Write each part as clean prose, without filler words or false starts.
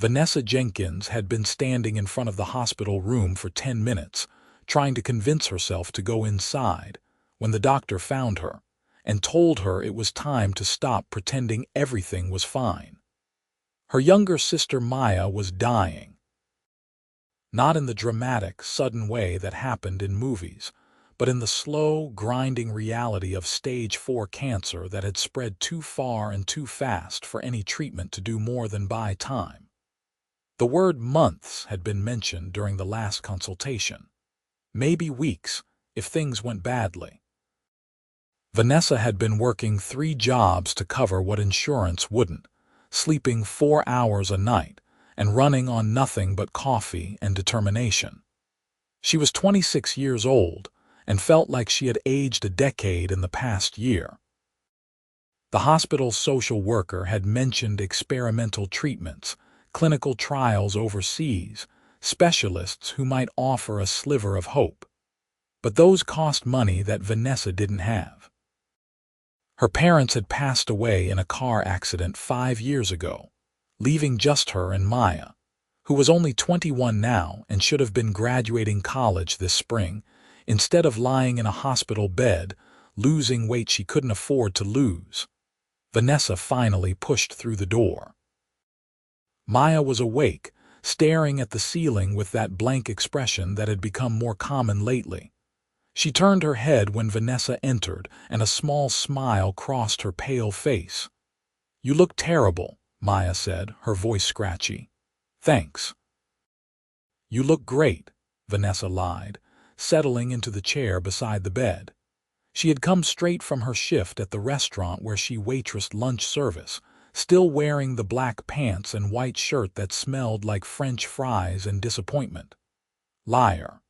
Vanessa Jenkins had been standing in front of the hospital room for 10 minutes, trying to convince herself to go inside, when the doctor found her and told her it was time to stop pretending everything was fine. Her younger sister Maya was dying. Not in the dramatic, sudden way that happened in movies, but in the slow, grinding reality of stage 4 cancer that had spread too far and too fast for any treatment to do more than buy time. The word months had been mentioned during the last consultation. Maybe weeks, if things went badly. Vanessa had been working 3 jobs to cover what insurance wouldn't, sleeping 4 hours a night, and running on nothing but coffee and determination. She was 26 years old and felt like she had aged a decade in the past year. The hospital's social worker had mentioned experimental treatments, clinical trials overseas, specialists who might offer a sliver of hope. But those cost money that Vanessa didn't have. Her parents had passed away in a car accident 5 years ago, leaving just her and Maya, who was only 21 now and should have been graduating college this spring, instead of lying in a hospital bed, losing weight she couldn't afford to lose. Vanessa finally pushed through the door. Maya was awake, staring at the ceiling with that blank expression that had become more common lately. She turned her head when Vanessa entered, and a small smile crossed her pale face. "You look terrible," Maya said, her voice scratchy. "Thanks." "You look great," Vanessa lied, settling into the chair beside the bed. She had come straight from her shift at the restaurant where she waitressed lunch service, still wearing the black pants and white shirt that smelled like French fries and disappointment. Liar.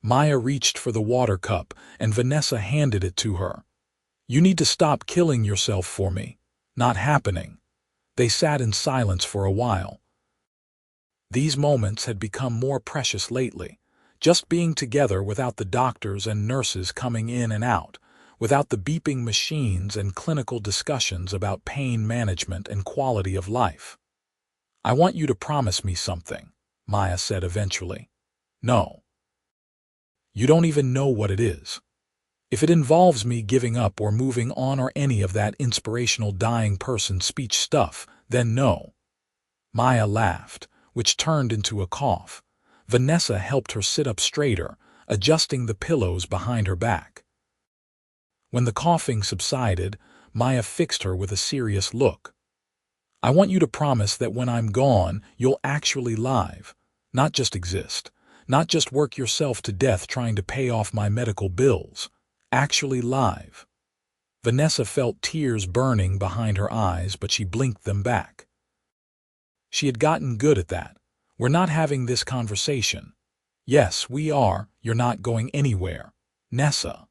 Maya reached for the water cup, and Vanessa handed it to her. "You need to stop killing yourself for me." "Not happening." They sat in silence for a while. These moments had become more precious lately, just being together without the doctors and nurses coming in and out, without the beeping machines and clinical discussions about pain management and quality of life. "I want you to promise me something," Maya said eventually. "No. You don't even know what it is. If it involves me giving up or moving on or any of that inspirational dying person speech stuff, then no." Maya laughed, which turned into a cough. Vanessa helped her sit up straighter, adjusting the pillows behind her back. When the coughing subsided, Maya fixed her with a serious look. "I want you to promise that when I'm gone, you'll actually live, not just exist, not just work yourself to death trying to pay off my medical bills. Actually live." Vanessa felt tears burning behind her eyes, but she blinked them back. She had gotten good at that. "We're not having this conversation." "Yes, we are. You're not going anywhere. Nessa."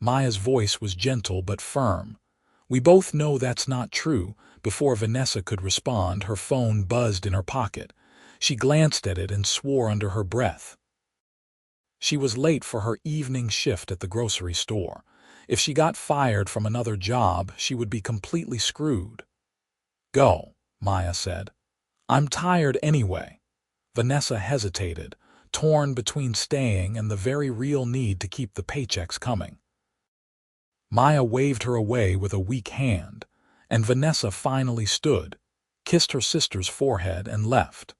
Maya's voice was gentle but firm. "We both know that's not true." Before Vanessa could respond, her phone buzzed in her pocket. She glanced at it and swore under her breath. She was late for her evening shift at the grocery store. If she got fired from another job, she would be completely screwed. "Go," Maya said. "I'm tired anyway." Vanessa hesitated, torn between staying and the very real need to keep the paychecks coming. Maya waved her away with a weak hand, and Vanessa finally stood, kissed her sister's forehead, and left.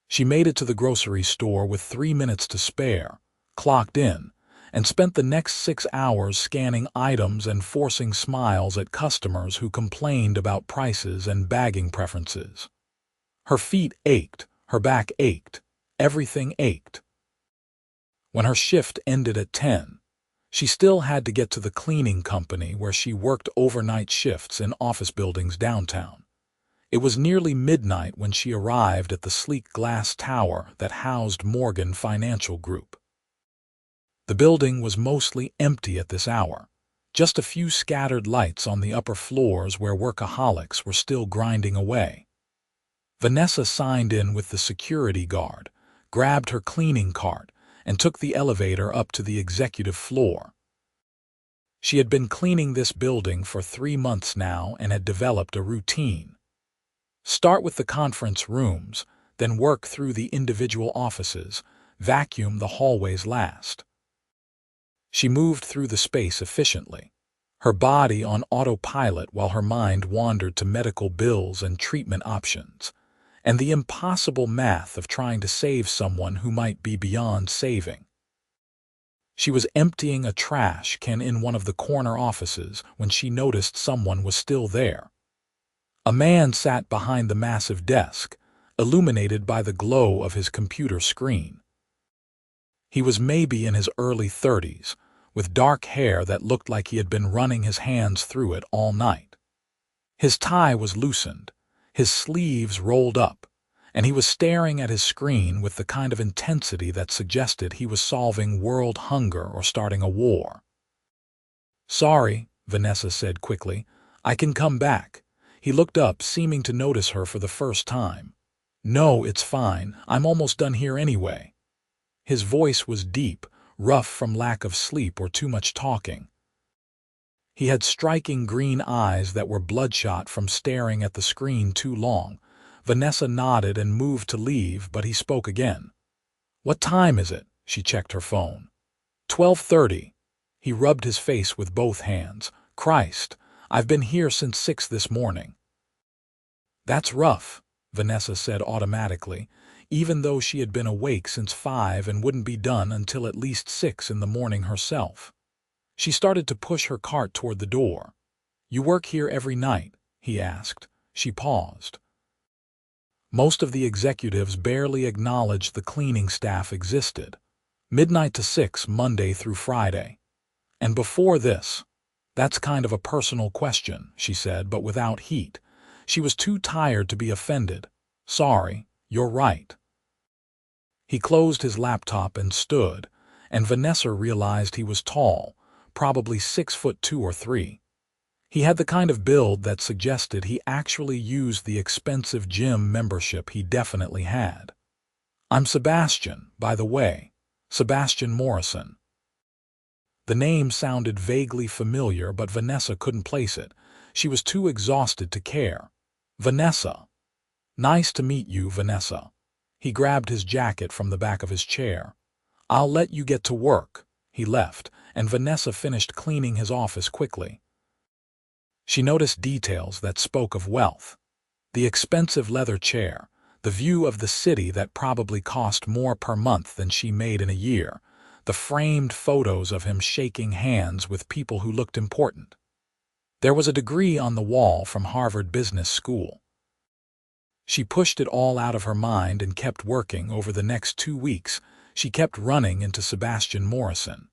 She made it to the grocery store with 3 minutes to spare, clocked in, and spent the next 6 hours scanning items and forcing smiles at customers who complained about prices and bagging preferences. Her feet ached, her back ached, everything ached. When her shift ended at 10, she still had to get to the cleaning company where she worked overnight shifts in office buildings downtown. It was nearly midnight when she arrived at the sleek glass tower that housed Morgan Financial Group. The building was mostly empty at this hour, just a few scattered lights on the upper floors where workaholics were still grinding away. Vanessa signed in with the security guard, grabbed her cleaning cart, and took the elevator up to the executive floor. She had been cleaning this building for 3 months now and had developed a routine. Start with the conference rooms, then work through the individual offices, vacuum the hallways last. She moved through the space efficiently, her body on autopilot while her mind wandered to medical bills and treatment options, and the impossible math of trying to save someone who might be beyond saving. She was emptying a trash can in one of the corner offices when she noticed someone was still there. A man sat behind the massive desk, illuminated by the glow of his computer screen. He was maybe in his early 30s, with dark hair that looked like he had been running his hands through it all night. His tie was loosened, his sleeves rolled up, and he was staring at his screen with the kind of intensity that suggested he was solving world hunger or starting a war. "Sorry," Vanessa said quickly. "I can come back." He looked up, seeming to notice her for the first time. "No, it's fine. I'm almost done here anyway." His voice was deep, rough from lack of sleep or too much talking. He had striking green eyes that were bloodshot from staring at the screen too long. Vanessa nodded and moved to leave, but he spoke again. "What time is it?" She checked her phone. 12:30. He rubbed his face with both hands. "Christ, I've been here since 6 this morning." "That's rough," Vanessa said automatically, even though she had been awake since 5 and wouldn't be done until at least 6 in the morning herself. She started to push her cart toward the door. "You work here every night?" he asked. She paused. Most of the executives barely acknowledged the cleaning staff existed. Midnight to 6, Monday through Friday. "And before this?" "That's kind of a personal question," she said, but without heat. She was too tired to be offended. "Sorry, you're right." He closed his laptop and stood, and Vanessa realized he was tall, probably 6'2" or 3". He had the kind of build that suggested he actually used the expensive gym membership he definitely had. "I'm Sebastian, by the way. Sebastian Morrison." The name sounded vaguely familiar, but Vanessa couldn't place it. She was too exhausted to care. "Vanessa." "Nice to meet you, Vanessa." He grabbed his jacket from the back of his chair. "I'll let you get to work." He left, and Vanessa finished cleaning his office quickly. She noticed details that spoke of wealth. The expensive leather chair, the view of the city that probably cost more per month than she made in a year, the framed photos of him shaking hands with people who looked important. There was a degree on the wall from Harvard Business School. She pushed it all out of her mind and kept working. Over the next 2 weeks, she kept running into Sebastian Morrison.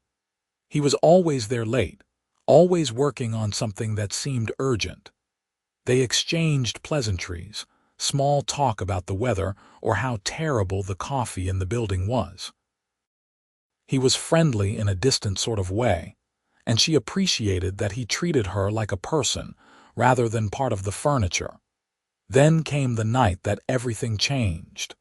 He was always there late, always working on something that seemed urgent. They exchanged pleasantries, small talk about the weather or how terrible the coffee in the building was. He was friendly in a distant sort of way, and she appreciated that he treated her like a person rather than part of the furniture. Then came the night that everything changed.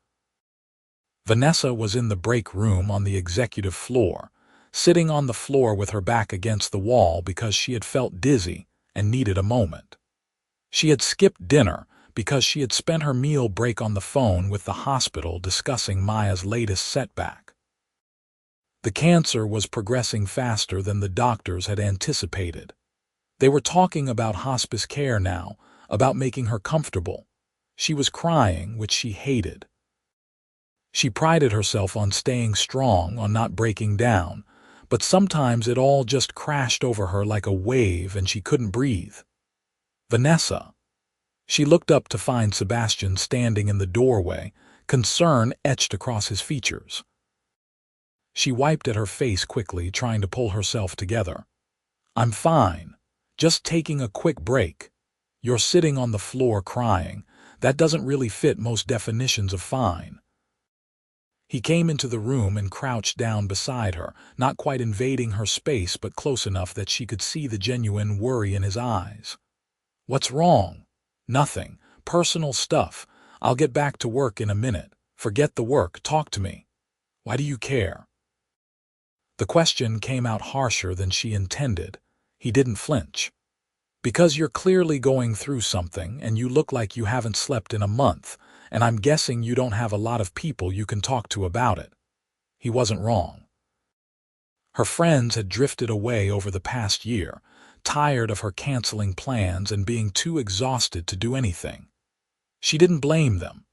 Vanessa was in the break room on the executive floor, sitting on the floor with her back against the wall because she had felt dizzy and needed a moment. She had skipped dinner because she had spent her meal break on the phone with the hospital discussing Maya's latest setback. The cancer was progressing faster than the doctors had anticipated. They were talking about hospice care now, about making her comfortable. She was crying, which she hated. She prided herself on staying strong, on not breaking down, but sometimes it all just crashed over her like a wave and she couldn't breathe. "Vanessa." She looked up to find Sebastian standing in the doorway, concern etched across his features. She wiped at her face quickly, trying to pull herself together. "I'm fine. Just taking a quick break." "You're sitting on the floor crying. That doesn't really fit most definitions of fine." He came into the room and crouched down beside her, not quite invading her space but close enough that she could see the genuine worry in his eyes. "What's wrong?" "Nothing. Personal stuff. I'll get back to work in a minute. Forget the work. Talk to me." "Why do you care?" The question came out harsher than she intended. He didn't flinch. Because you're clearly going through something and you look like you haven't slept in a month, and I'm guessing you don't have a lot of people you can talk to about it. He wasn't wrong. Her friends had drifted away over the past year, tired of her canceling plans and being too exhausted to do anything. She didn't blame them.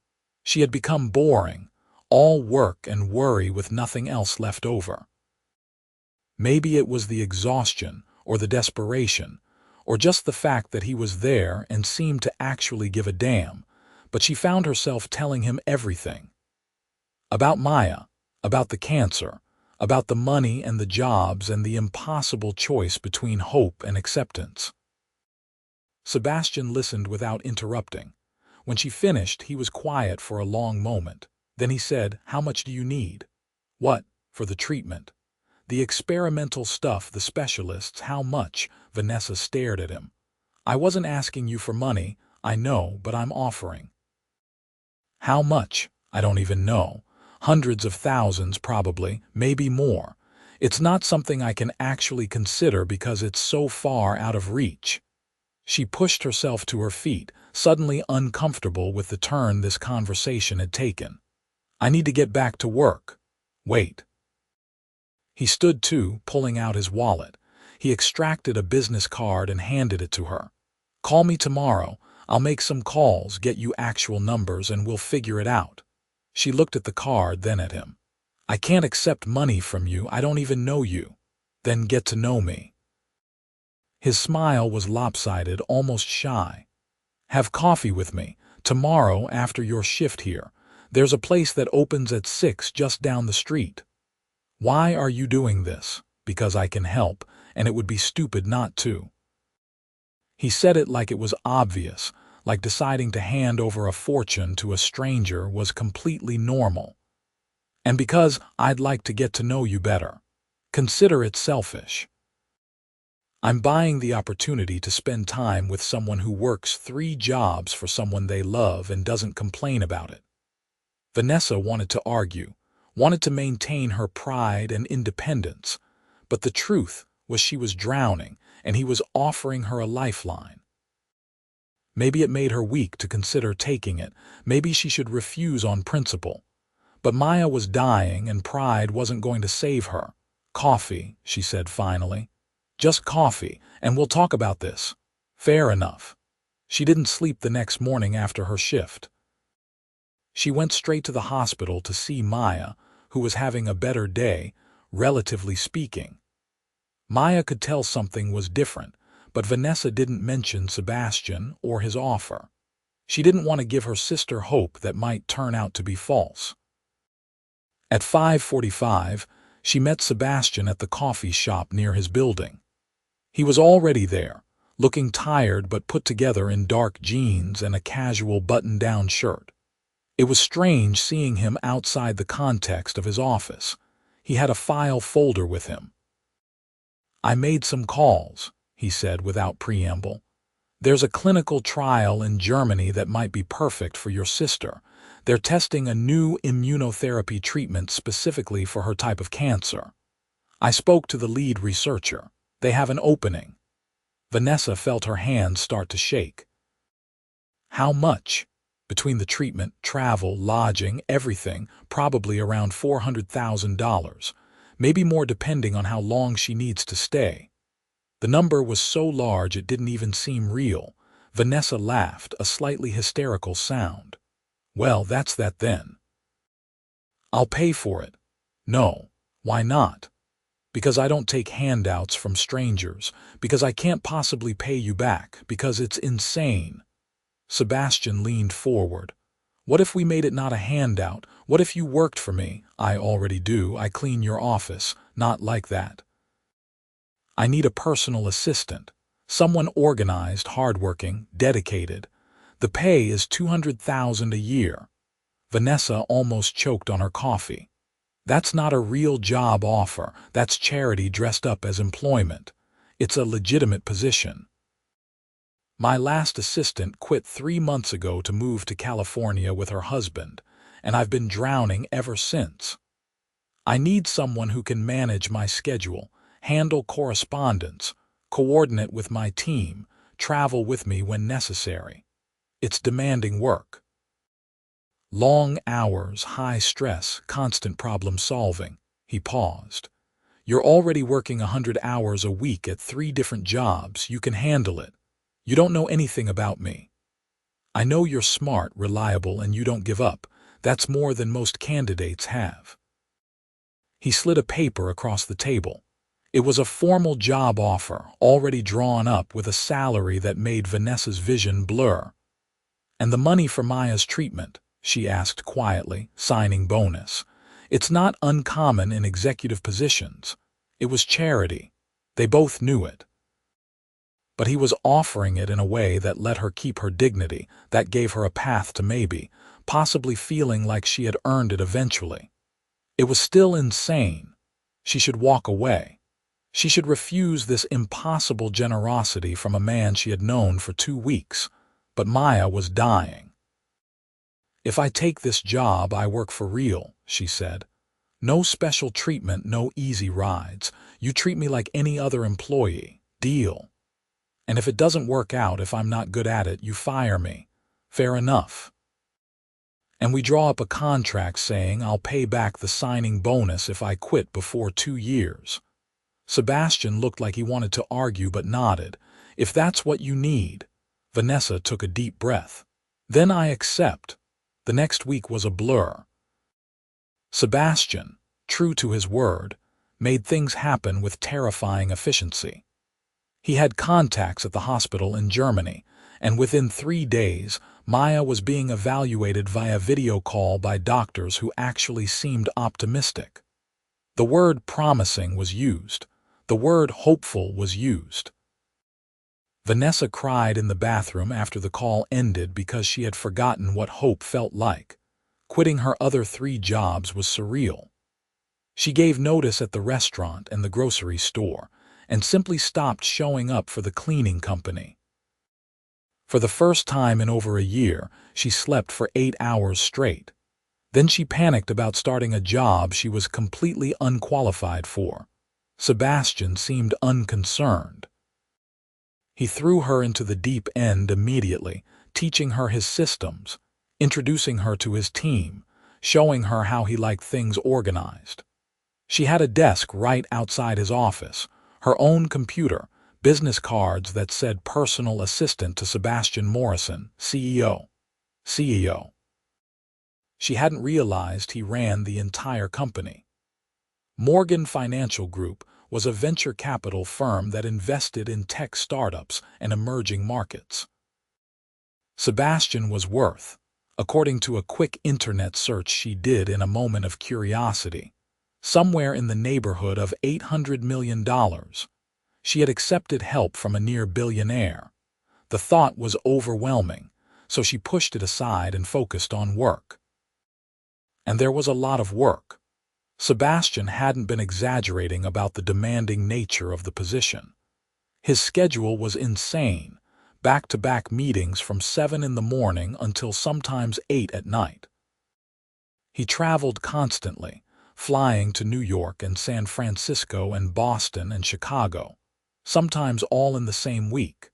She had become boring, all work and worry with nothing else left over. Maybe it was the exhaustion or the desperation, or just the fact that he was there and seemed to actually give a damn, but she found herself telling him everything. About Maya, about the cancer, about the money and the jobs and the impossible choice between hope and acceptance. Sebastian listened without interrupting. When she finished, he was quiet for a long moment. Then he said, "How much do you need?" "What, for the treatment?" "The experimental stuff, the specialists, how much?" Vanessa stared at him. "I wasn't asking you for money, I know, but I'm offering." "How much?" "I don't even know. Hundreds of thousands, probably, maybe more. It's not something I can actually consider because it's so far out of reach." She pushed herself to her feet, suddenly uncomfortable with the turn this conversation had taken. "I need to get back to work." "Wait." He stood too, pulling out his wallet. He extracted a business card and handed it to her. "Call me tomorrow. I'll make some calls, get you actual numbers, and we'll figure it out." She looked at the card, then at him. "I can't accept money from you. I don't even know you." "Then get to know me." His smile was lopsided, almost shy. "Have coffee with me, tomorrow after your shift here. There's a place that opens at 6 just down the street." "Why are you doing this?" "Because I can help, and it would be stupid not to." He said it like it was obvious, like deciding to hand over a fortune to a stranger was completely normal. "And because I'd like to get to know you better. Consider it selfish. I'm buying the opportunity to spend time with someone who works 3 jobs for someone they love and doesn't complain about it." Vanessa wanted to argue, wanted to maintain her pride and independence, but the truth was she was drowning and he was offering her a lifeline. Maybe it made her weak to consider taking it, maybe she should refuse on principle. But Maya was dying and pride wasn't going to save her. "Coffee," she said finally. "Just coffee, and we'll talk about this." Fair enough. She didn't sleep the next morning after her shift. She went straight to the hospital to see Maya, who was having a better day, relatively speaking. Maya could tell something was different, but Vanessa didn't mention Sebastian or his offer. She didn't want to give her sister hope that might turn out to be false. At 5:45, she met Sebastian at the coffee shop near his building. He was already there, looking tired but put together in dark jeans and a casual button-down shirt. It was strange seeing him outside the context of his office. He had a file folder with him. "I made some calls," he said without preamble. "There's a clinical trial in Germany that might be perfect for your sister. They're testing a new immunotherapy treatment specifically for her type of cancer. I spoke to the lead researcher. They have an opening." Vanessa felt her hands start to shake. "How much?" "Between the treatment, travel, lodging, everything, probably around $400,000. Maybe more depending on how long she needs to stay." The number was so large it didn't even seem real. Vanessa laughed, a slightly hysterical sound. "Well, that's that then." "I'll pay for it." "No." "Why not?" "Because I don't take handouts from strangers, because I can't possibly pay you back, because it's insane." Sebastian leaned forward. "What if we made it not a handout? What if you worked for me?" "I already do. I clean your office." "Not like that. I need a personal assistant. Someone organized, hardworking, dedicated. The pay is $200,000 a year." Vanessa almost choked on her coffee. "That's not a real job offer. That's charity dressed up as employment. It's a legitimate position. My last assistant quit 3 months ago to move to California with her husband, and I've been drowning ever since. I need someone who can manage my schedule, handle correspondence, coordinate with my team, travel with me when necessary. It's demanding work. Long hours, high stress, constant problem solving. He paused. You're already working 100 hours a week at 3 different jobs. You can handle it. You don't know anything about me. I know you're smart, reliable, and you don't give up. That's more than most candidates have. He slid a paper across the table. It was a formal job offer, already drawn up with a salary that made Vanessa's vision blur. And the money for Maya's treatment, she asked quietly, signing bonus. It's not uncommon in executive positions. It was charity. They both knew it. But he was offering it in a way that let her keep her dignity, that gave her a path to maybe, possibly feeling like she had earned it eventually. It was still insane. She should walk away. She should refuse this impossible generosity from a man she had known for 2 weeks. But Maya was dying. If I take this job, I work for real, she said. No special treatment, no easy rides. You treat me like any other employee. Deal. And if it doesn't work out, if I'm not good at it, you fire me. Fair enough. And we draw up a contract saying I'll pay back the signing bonus if I quit before 2 years. Sebastian looked like he wanted to argue but nodded. If that's what you need. Vanessa took a deep breath. Then I accept. The next week was a blur. Sebastian, true to his word, made things happen with terrifying efficiency. He had contacts at the hospital in Germany, and within 3 days, Maya was being evaluated via video call by doctors who actually seemed optimistic. The word promising was used. The word hopeful was used. Vanessa cried in the bathroom after the call ended because she had forgotten what hope felt like. Quitting her other 3 jobs was surreal. She gave notice at the restaurant and the grocery store, and simply stopped showing up for the cleaning company. For the first time in over a year, she slept for 8 hours straight. Then she panicked about starting a job she was completely unqualified for. Sebastian seemed unconcerned. He threw her into the deep end immediately, teaching her his systems, introducing her to his team, showing her how he liked things organized. She had a desk right outside his office, her own computer, business cards that said personal assistant to Sebastian Morrison, CEO. CEO. She hadn't realized he ran the entire company. Morgan Financial Group was a venture capital firm that invested in tech startups and emerging markets. Sebastian was worth, according to a quick internet search she did in a moment of curiosity, somewhere in the neighborhood of $800 million. She had accepted help from a near billionaire. The thought was overwhelming, so she pushed it aside and focused on work. And there was a lot of work. Sebastian hadn't been exaggerating about the demanding nature of the position. His schedule was insane, back-to-back meetings from 7 in the morning until sometimes 8 at night. He traveled constantly, flying to New York and San Francisco and Boston and Chicago, sometimes all in the same week.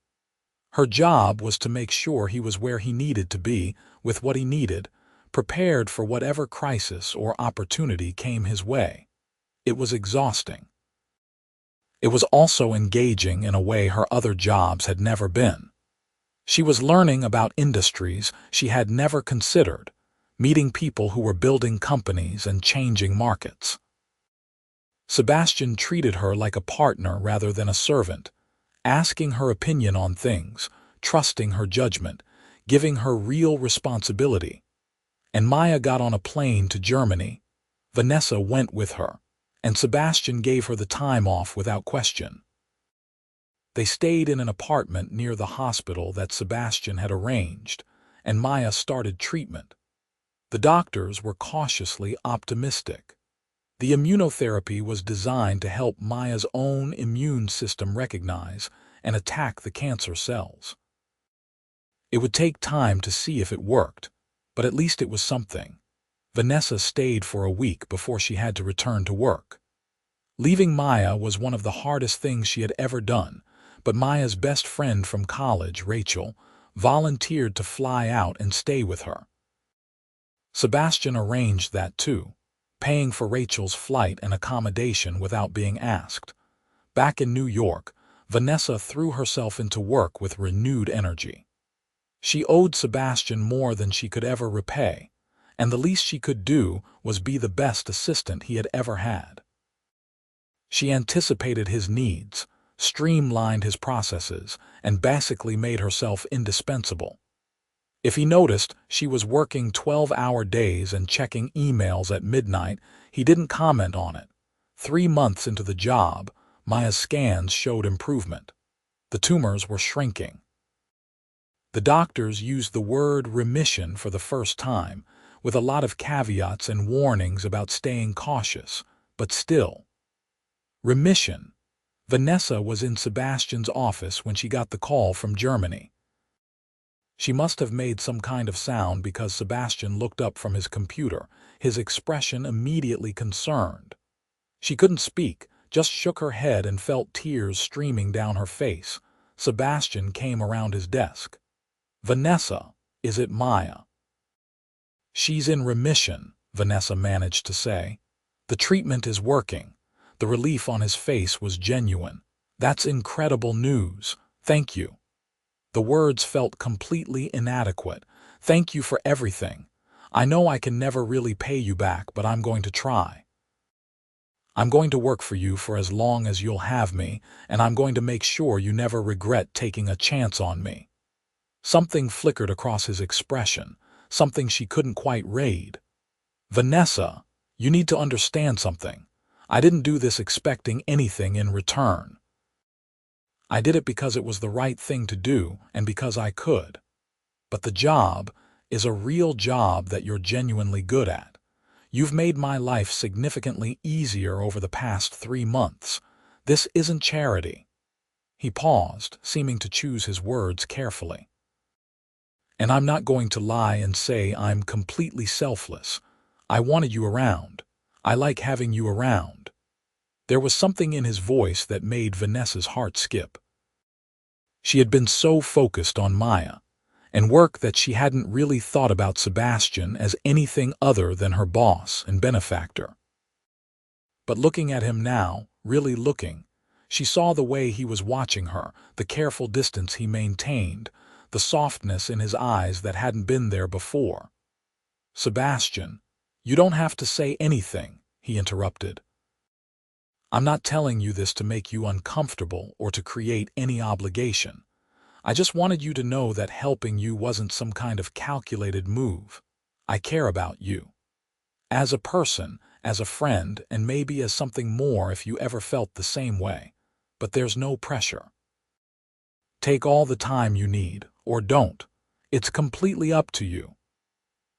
Her job was to make sure he was where he needed to be, with what he needed, prepared for whatever crisis or opportunity came his way. It was exhausting. It was also engaging in a way her other jobs had never been. She was learning about industries she had never considered, meeting people who were building companies and changing markets. Sebastian treated her like a partner rather than a servant, asking her opinion on things, trusting her judgment, giving her real responsibility. And Maya got on a plane to Germany. Vanessa went with her, and Sebastian gave her the time off without question. They stayed in an apartment near the hospital that Sebastian had arranged, and Maya started treatment. The doctors were cautiously optimistic. The immunotherapy was designed to help Maya's own immune system recognize and attack the cancer cells. It would take time to see if it worked, but at least it was something. Vanessa stayed for a week before she had to return to work. Leaving Maya was one of the hardest things she had ever done, but Maya's best friend from college, Rachel, volunteered to fly out and stay with her. Sebastian arranged that too, paying for Rachel's flight and accommodation without being asked. Back in New York, Vanessa threw herself into work with renewed energy. She owed Sebastian more than she could ever repay, and the least she could do was be the best assistant he had ever had. She anticipated his needs, streamlined his processes, and basically made herself indispensable. If he noticed she was working 12-hour days and checking emails at midnight, he didn't comment on it. 3 months into the job, Maya's scans showed improvement. The tumors were shrinking. The doctors used the word remission for the first time, with a lot of caveats and warnings about staying cautious, but still. Remission. Vanessa was in Sebastian's office when she got the call from Germany. She must have made some kind of sound because Sebastian looked up from his computer, his expression immediately concerned. She couldn't speak, just shook her head and felt tears streaming down her face. Sebastian came around his desk. "Vanessa, is it Maya?" "She's in remission," Vanessa managed to say. "The treatment is working." The relief on his face was genuine. "That's incredible news. Thank you." The words felt completely inadequate. "Thank you for everything. I know I can never really pay you back, but I'm going to try. I'm going to work for you for as long as you'll have me, and I'm going to make sure you never regret taking a chance on me." Something flickered across his expression, something she couldn't quite read. "Vanessa, you need to understand something. I didn't do this expecting anything in return. I did it because it was the right thing to do and because I could. But the job is a real job that you're genuinely good at. You've made my life significantly easier over the past 3 months. This isn't charity." He paused, seeming to choose his words carefully. "And I'm not going to lie and say I'm completely selfless. I wanted you around. I like having you around." There was something in his voice that made Vanessa's heart skip. She had been so focused on Maya and work that she hadn't really thought about Sebastian as anything other than her boss and benefactor. But looking at him now, really looking, she saw the way he was watching her, the careful distance he maintained, the softness in his eyes that hadn't been there before. "Sebastian, you don't have to say anything," he interrupted. "I'm not telling you this to make you uncomfortable or to create any obligation. I just wanted you to know that helping you wasn't some kind of calculated move. I care about you. As a person, as a friend, and maybe as something more if you ever felt the same way. But there's no pressure. Take all the time you need, or don't. It's completely up to you."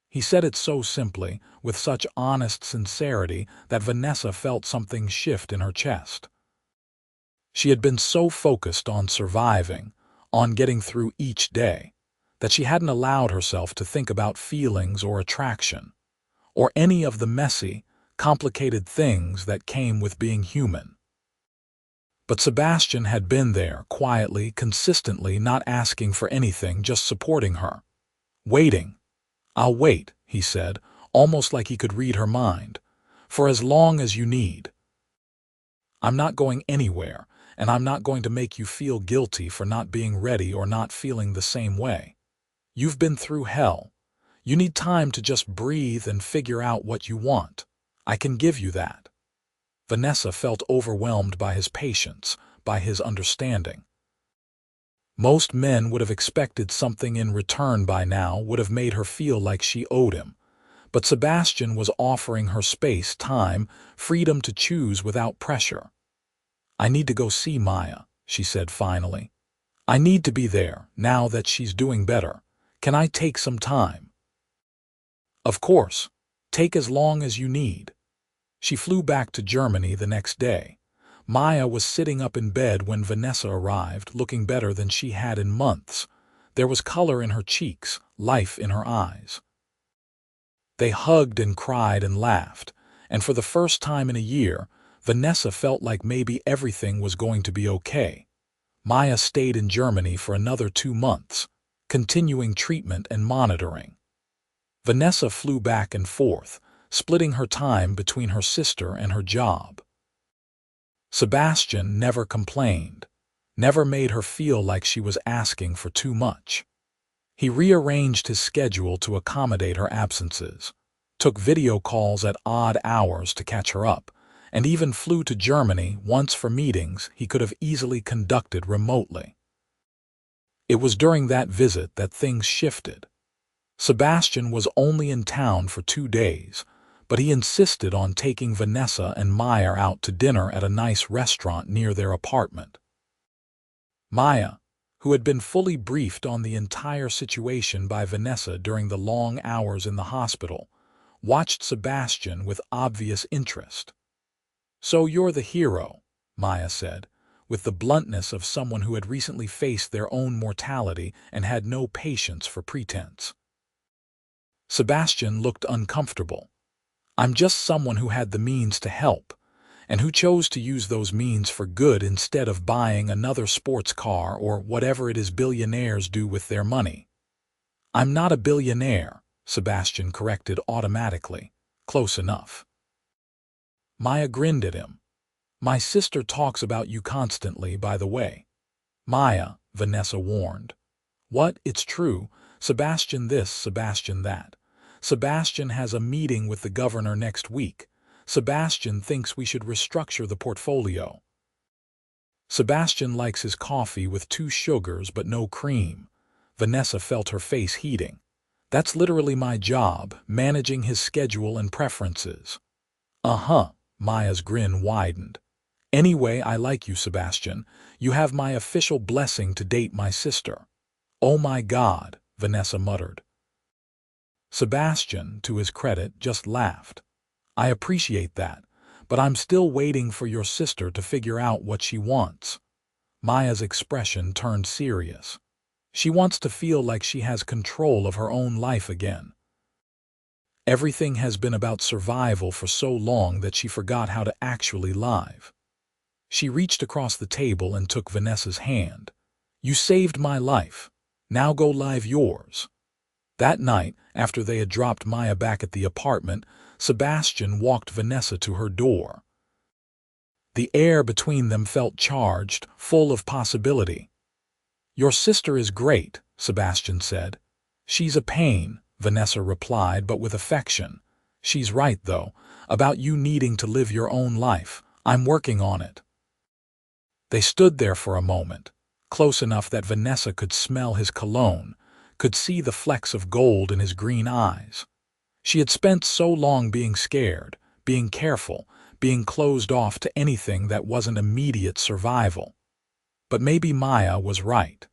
He said it so simply, with such honest sincerity, that Vanessa felt something shift in her chest. She had been so focused on surviving, on getting through each day, that she hadn't allowed herself to think about feelings or attraction, or any of the messy, complicated things that came with being human. But Sebastian had been there, quietly, consistently, not asking for anything, just supporting her. Waiting. "I'll wait," he said, almost like he could read her mind, "for as long as you need. I'm not going anywhere, and I'm not going to make you feel guilty for not being ready or not feeling the same way. You've been through hell. You need time to just breathe and figure out what you want. I can give you that." Vanessa felt overwhelmed by his patience, by his understanding. Most men would have expected something in return by now, would have made her feel like she owed him. But Sebastian was offering her space, time, freedom to choose without pressure. "I need to go see Maya," she said finally. "I need to be there, now that she's doing better. Can I take some time?" "Of course. Take as long as you need." She flew back to Germany the next day. Maya was sitting up in bed when Vanessa arrived, looking better than she had in months. There was color in her cheeks, life in her eyes. They hugged and cried and laughed, and for the first time in a year, Vanessa felt like maybe everything was going to be okay. Maya stayed in Germany for another 2 months, continuing treatment and monitoring. Vanessa flew back and forth, splitting her time between her sister and her job. Sebastian never complained, never made her feel like she was asking for too much. He rearranged his schedule to accommodate her absences, took video calls at odd hours to catch her up, and even flew to Germany once for meetings he could have easily conducted remotely. It was during that visit that things shifted. Sebastian was only in town for 2 days, but he insisted on taking Vanessa and Maya out to dinner at a nice restaurant near their apartment. Maya, who had been fully briefed on the entire situation by Vanessa during the long hours in the hospital, watched Sebastian with obvious interest. "So you're the hero," Maya said, with the bluntness of someone who had recently faced their own mortality and had no patience for pretense. Sebastian looked uncomfortable. "I'm just someone who had the means to help, and who chose to use those means for good instead of buying another sports car or whatever it is billionaires do with their money." "I'm not a billionaire," Sebastian corrected automatically. "Close enough." Maya grinned at him. "My sister talks about you constantly, by the way." "Maya," Vanessa warned. "What? It's true. Sebastian this, Sebastian that. Sebastian has a meeting with the governor next week. Sebastian thinks we should restructure the portfolio. Sebastian likes his coffee with 2 sugars but no cream." Vanessa felt her face heating. "That's literally my job, managing his schedule and preferences." "Uh-huh," Maya's grin widened. "Anyway, I like you, Sebastian. You have my official blessing to date my sister." "Oh my God," Vanessa muttered. Sebastian, to his credit, just laughed. "I appreciate that, but I'm still waiting for your sister to figure out what she wants." Maya's expression turned serious. "She wants to feel like she has control of her own life again. Everything has been about survival for so long that she forgot how to actually live." She reached across the table and took Vanessa's hand. "You saved my life. Now go live yours." That night, after they had dropped Maya back at the apartment, Sebastian walked Vanessa to her door. The air between them felt charged, full of possibility. "Your sister is great," Sebastian said. "She's a pain," Vanessa replied, but with affection. "She's right, though, about you needing to live your own life. I'm working on it." They stood there for a moment, close enough that Vanessa could smell his cologne, could see the flecks of gold in his green eyes. She had spent so long being scared, being careful, being closed off to anything that wasn't immediate survival. But maybe Maya was right.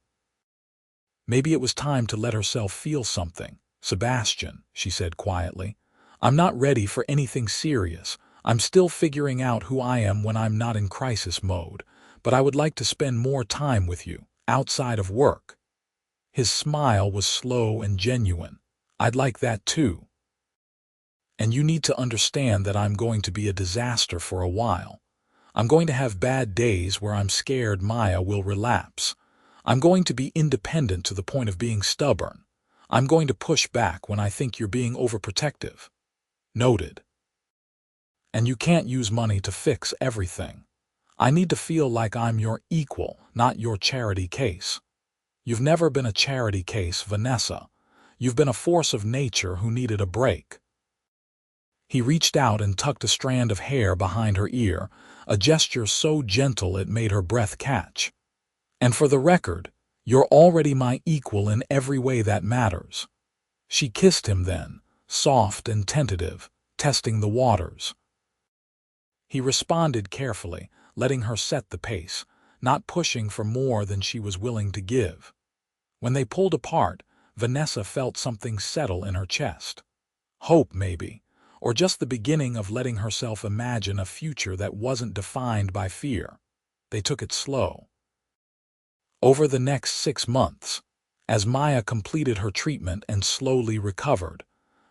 Maybe it was time to let herself feel something. "Sebastian," she said quietly, "I'm not ready for anything serious. I'm still figuring out who I am when I'm not in crisis mode, but I would like to spend more time with you, outside of work." His smile was slow and genuine. "I'd like that too. And you need to understand that I'm going to be a disaster for a while. I'm going to have bad days where I'm scared Maya will relapse. I'm going to be independent to the point of being stubborn. I'm going to push back when I think you're being overprotective." Noted. "And you can't use money to fix everything. I need to feel like I'm your equal, not your charity case. You've never been a charity case, Vanessa. You've been a force of nature who needed a break." He reached out and tucked a strand of hair behind her ear, a gesture so gentle it made her breath catch. "And for the record, you're already my equal in every way that matters." She kissed him then, soft and tentative, testing the waters. He responded carefully, letting her set the pace, not pushing for more than she was willing to give. When they pulled apart, Vanessa felt something settle in her chest. Hope, maybe, or just the beginning of letting herself imagine a future that wasn't defined by fear. They took it slow. Over the next 6 months, as Maya completed her treatment and slowly recovered,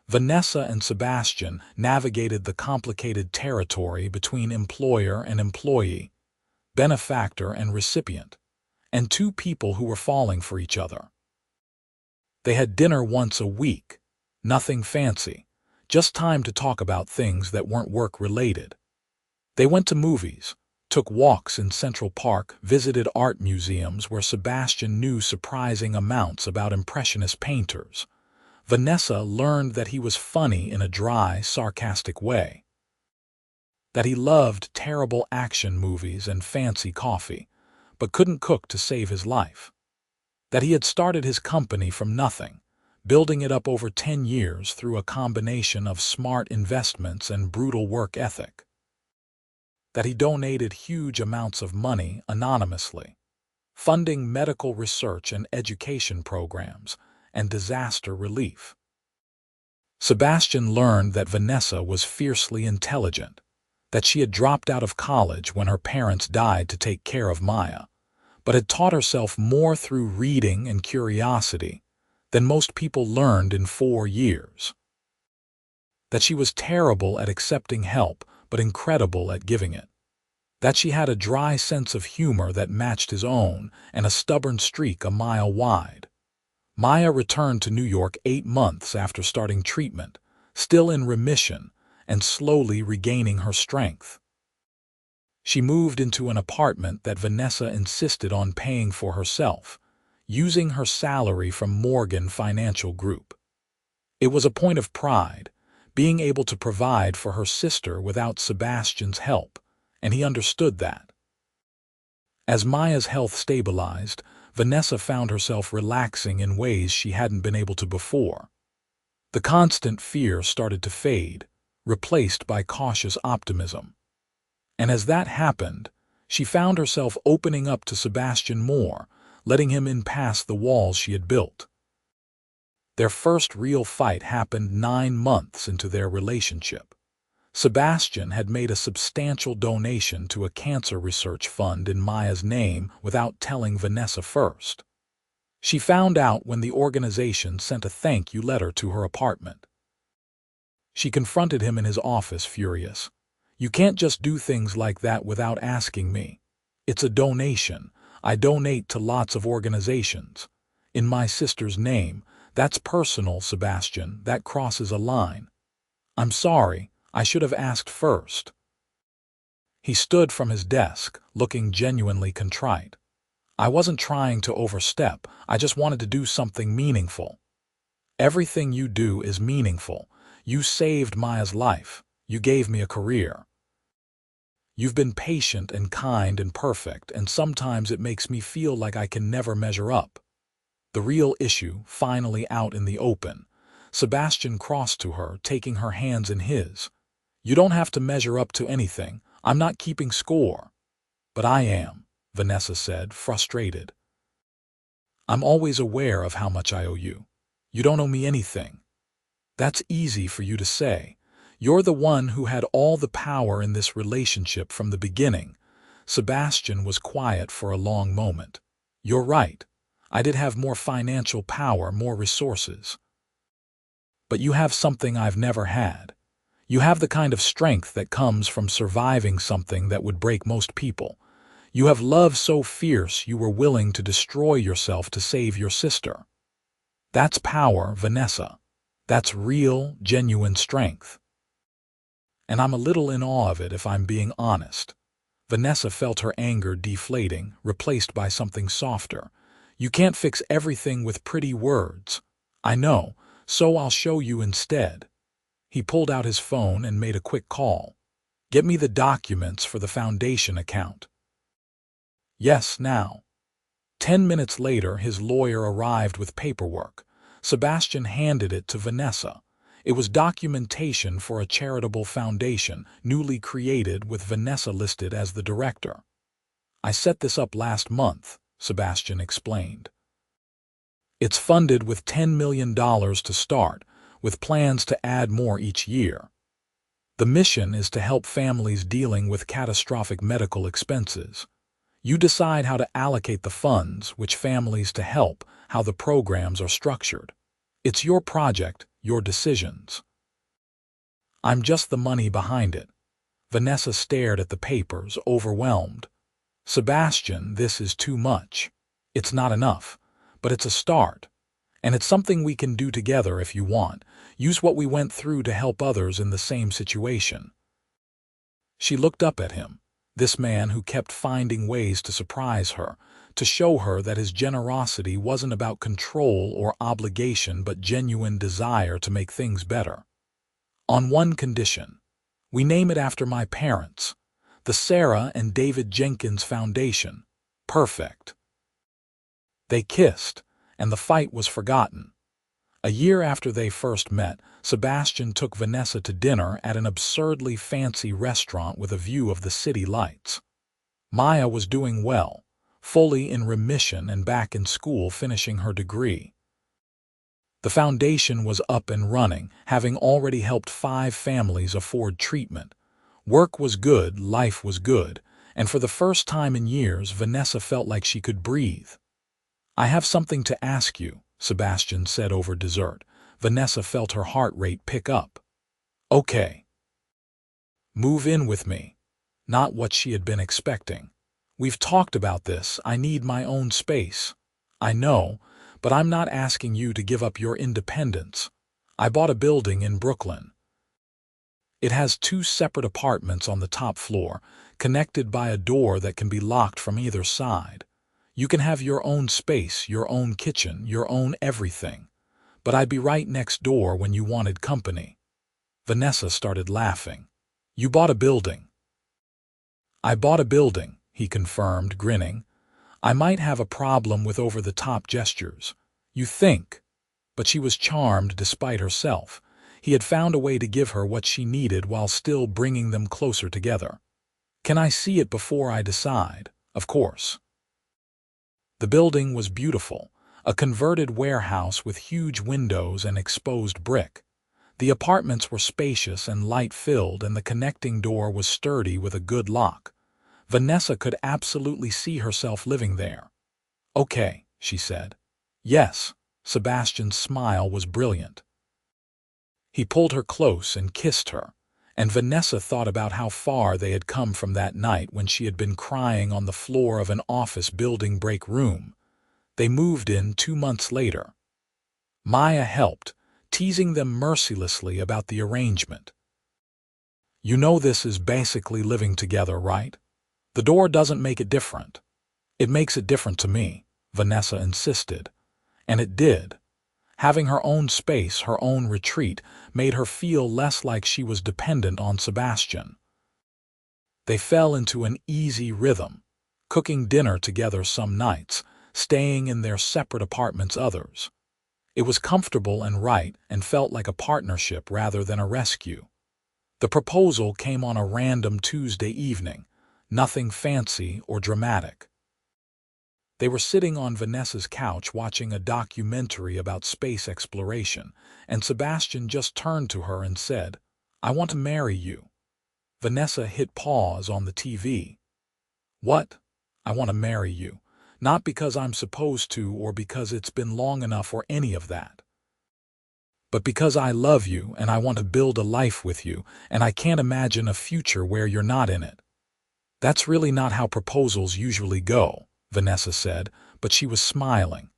Vanessa and Sebastian navigated the complicated territory between employer and employee, benefactor and recipient, and two people who were falling for each other. They had dinner once a week, nothing fancy, just time to talk about things that weren't work-related. They went to movies, took walks in Central Park, visited art museums where Sebastian knew surprising amounts about Impressionist painters. Vanessa learned that he was funny in a dry, sarcastic way, that he loved terrible action movies and fancy coffee, but couldn't cook to save his life, that he had started his company from nothing, building it up over 10 years through a combination of smart investments and brutal work ethic, that he donated huge amounts of money anonymously, funding medical research and education programs and disaster relief. Sebastian learned that Vanessa was fiercely intelligent, that she had dropped out of college when her parents died to take care of Maya, but had taught herself more through reading and curiosity than most people learned in 4 years. That she was terrible at accepting help, but incredible at giving it. That she had a dry sense of humor that matched his own and a stubborn streak a mile wide. Maya returned to New York 8 months after starting treatment, still in remission and slowly regaining her strength. She moved into an apartment that Vanessa insisted on paying for herself, using her salary from Morgan Financial Group. It was a point of pride, being able to provide for her sister without Sebastian's help, and he understood that. As Maya's health stabilized, Vanessa found herself relaxing in ways she hadn't been able to before. The constant fear started to fade, replaced by cautious optimism. And as that happened, she found herself opening up to Sebastian more, letting him in past the walls she had built. Their first real fight happened 9 months into their relationship. Sebastian had made a substantial donation to a cancer research fund in Maya's name without telling Vanessa first. She found out when the organization sent a thank you letter to her apartment. She confronted him in his office, furious. "You can't just do things like that without asking me. It's a donation. I donate to lots of organizations. In my sister's name. That's personal, Sebastian. That crosses a line. I'm sorry. I should have asked first." He stood from his desk, looking genuinely contrite. "I wasn't trying to overstep. I just wanted to do something meaningful." "Everything you do is meaningful. You saved Maya's life. You gave me a career. You've been patient and kind and perfect, and sometimes it makes me feel like I can never measure up." The real issue, finally out in the open. Sebastian crossed to her, taking her hands in his. "You don't have to measure up to anything. I'm not keeping score." "But I am," Vanessa said, frustrated. "I'm always aware of how much I owe you. You don't owe me anything." "That's easy for you to say. You're the one who had all the power in this relationship from the beginning." Sebastian was quiet for a long moment. "You're right. I did have more financial power, more resources. But you have something I've never had. You have the kind of strength that comes from surviving something that would break most people. You have love so fierce you were willing to destroy yourself to save your sister. That's power, Vanessa. That's real, genuine strength. And I'm a little in awe of it, if I'm being honest." Vanessa felt her anger deflating, replaced by something softer. "You can't fix everything with pretty words. I know, so I'll show you instead." He pulled out his phone and made a quick call. "Get me the documents for the foundation account." "Yes, now." 10 minutes later, his lawyer arrived with paperwork. Sebastian handed it to Vanessa. It was documentation for a charitable foundation, newly created with Vanessa listed as the director. "I set this up last month," Sebastian explained. "It's funded with $10 million to start, with plans to add more each year. The mission is to help families dealing with catastrophic medical expenses. You decide how to allocate the funds, which families to help, how the programs are structured. It's your project, your decisions. I'm just the money behind it." Vanessa stared at the papers, overwhelmed. "Sebastian, this is too much." It's not enough, but it's a start. And it's something we can do together if you want. Use what we went through to help others in the same situation." She looked up at him, this man who kept finding ways to surprise her, to show her that his generosity wasn't about control or obligation but genuine desire to make things better. "On one condition. We name it after my parents, the Sarah and David Jenkins Foundation. Perfect." They kissed, and the fight was forgotten. A year after they first met, Sebastian took Vanessa to dinner at an absurdly fancy restaurant with a view of the city lights. Maya was doing well, fully in remission and back in school finishing her degree. The foundation was up and running, having already helped 5 families afford treatment. Work was good, life was good, and for the first time in years, Vanessa felt like she could breathe. "I have something to ask you," Sebastian said over dessert. Vanessa felt her heart rate pick up. "Okay." "Move in with me." Not what she had been expecting. "We've talked about this. I need my own space." "I know, but I'm not asking you to give up your independence. I bought a building in Brooklyn. It has 2 separate apartments on the top floor, connected by a door that can be locked from either side. You can have your own space, your own kitchen, your own everything. But I'd be right next door when you wanted company." Vanessa started laughing. "You bought a building." "I bought a building," he confirmed, grinning. "I might have a problem with over-the-top gestures. You think?" But she was charmed despite herself. He had found a way to give her what she needed while still bringing them closer together. "Can I see it before I decide?" "Of course." The building was beautiful, a converted warehouse with huge windows and exposed brick. The apartments were spacious and light-filled, and the connecting door was sturdy with a good lock. Vanessa could absolutely see herself living there. "Okay," she said. "Yes." Sebastian's smile was brilliant. He pulled her close and kissed her, and Vanessa thought about how far they had come from that night when she had been crying on the floor of an office building break room. They moved in 2 months later. Maya helped, teasing them mercilessly about the arrangement. "You know this is basically living together, right? The door doesn't make it different." "It makes it different to me," Vanessa insisted. And it did. Having her own space, her own retreat, made her feel less like she was dependent on Sebastian. They fell into an easy rhythm, cooking dinner together some nights, staying in their separate apartments others. It was comfortable and right and felt like a partnership rather than a rescue. The proposal came on a random Tuesday evening, nothing fancy or dramatic. They were sitting on Vanessa's couch watching a documentary about space exploration, and Sebastian just turned to her and said, "I want to marry you." Vanessa hit pause on the TV. "What? I want to marry you. Not because I'm supposed to or because it's been long enough or any of that. But because I love you and I want to build a life with you, and I can't imagine a future where you're not in it." "That's really not how proposals usually go," Vanessa said, but she was smiling.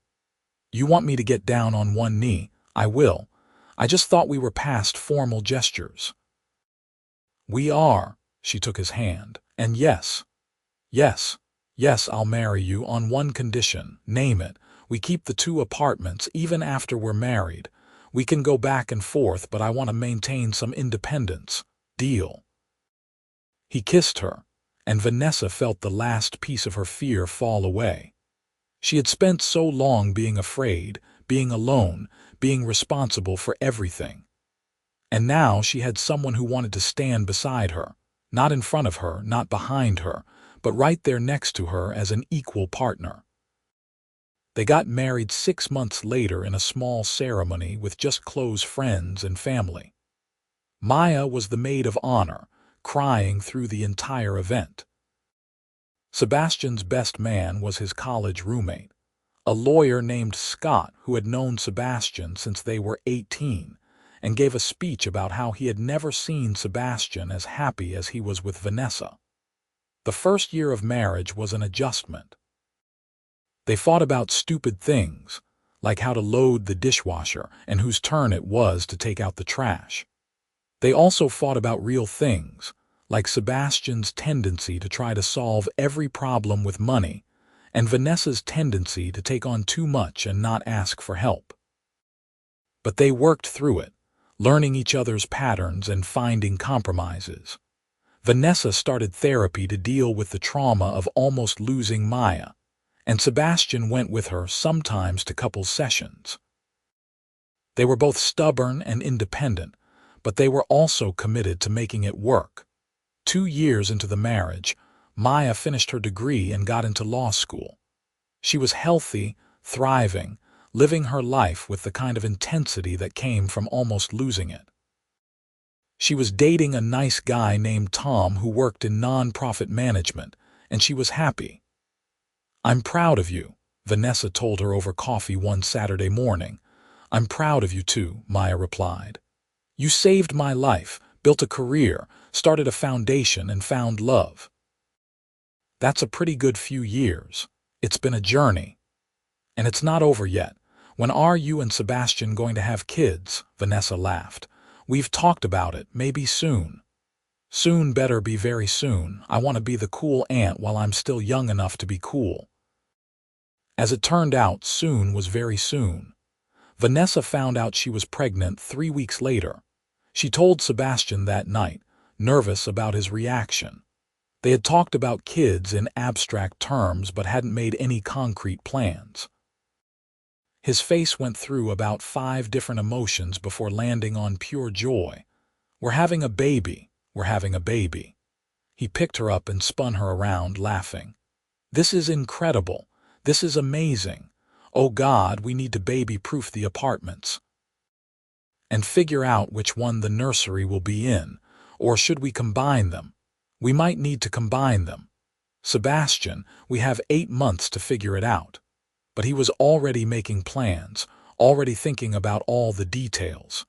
"You want me to get down on one knee? I will. I just thought we were past formal gestures." "We are." She took his hand. "And yes, I'll marry you on one condition. Name it. We keep the 2 apartments even after we're married. We can go back and forth, but I want to maintain some independence. Deal?" He kissed her, and Vanessa felt the last piece of her fear fall away. She had spent so long being afraid, being alone, being responsible for everything. And now she had someone who wanted to stand beside her, not in front of her, not behind her, but right there next to her as an equal partner. They got married 6 months later in a small ceremony with just close friends and family. Maya was the maid of honor, crying through the entire event. Sebastian's best man was his college roommate, a lawyer named Scott who had known Sebastian since they were 18, and gave a speech about how he had never seen Sebastian as happy as he was with Vanessa. The first year of marriage was an adjustment. They fought about stupid things, like how to load the dishwasher and whose turn it was to take out the trash. They also fought about real things, like Sebastian's tendency to try to solve every problem with money, and Vanessa's tendency to take on too much and not ask for help. But they worked through it, learning each other's patterns and finding compromises. Vanessa started therapy to deal with the trauma of almost losing Maya, and Sebastian went with her sometimes to couples sessions. They were both stubborn and independent, but they were also committed to making it work. 2 years into the marriage, Maya finished her degree and got into law school. She was healthy, thriving, living her life with the kind of intensity that came from almost losing it. She was dating a nice guy named Tom who worked in non-profit management, and she was happy. "I'm proud of you," Vanessa told her over coffee one Saturday morning. "I'm proud of you too," Maya replied. "You saved my life, built a career, started a foundation, and found love." That's a pretty good few years. It's been a journey. And it's not over yet. "When are you and Sebastian going to have kids?" Vanessa laughed. "We've talked about it, maybe soon." "Soon better be very soon. I want to be the cool aunt while I'm still young enough to be cool." As it turned out, soon was very soon. Vanessa found out she was pregnant 3 weeks later. She told Sebastian that night, nervous about his reaction. They had talked about kids in abstract terms but hadn't made any concrete plans. His face went through about 5 different emotions before landing on pure joy. "We're having a baby. We're having a baby." He picked her up and spun her around, laughing. "This is incredible. This is amazing. Oh God, we need to baby-proof the apartments. And figure out which one the nursery will be in. Or should we combine them? We might need to combine them. Sebastian, we have 8 months to figure it out." But he was already making plans, already thinking about all the details.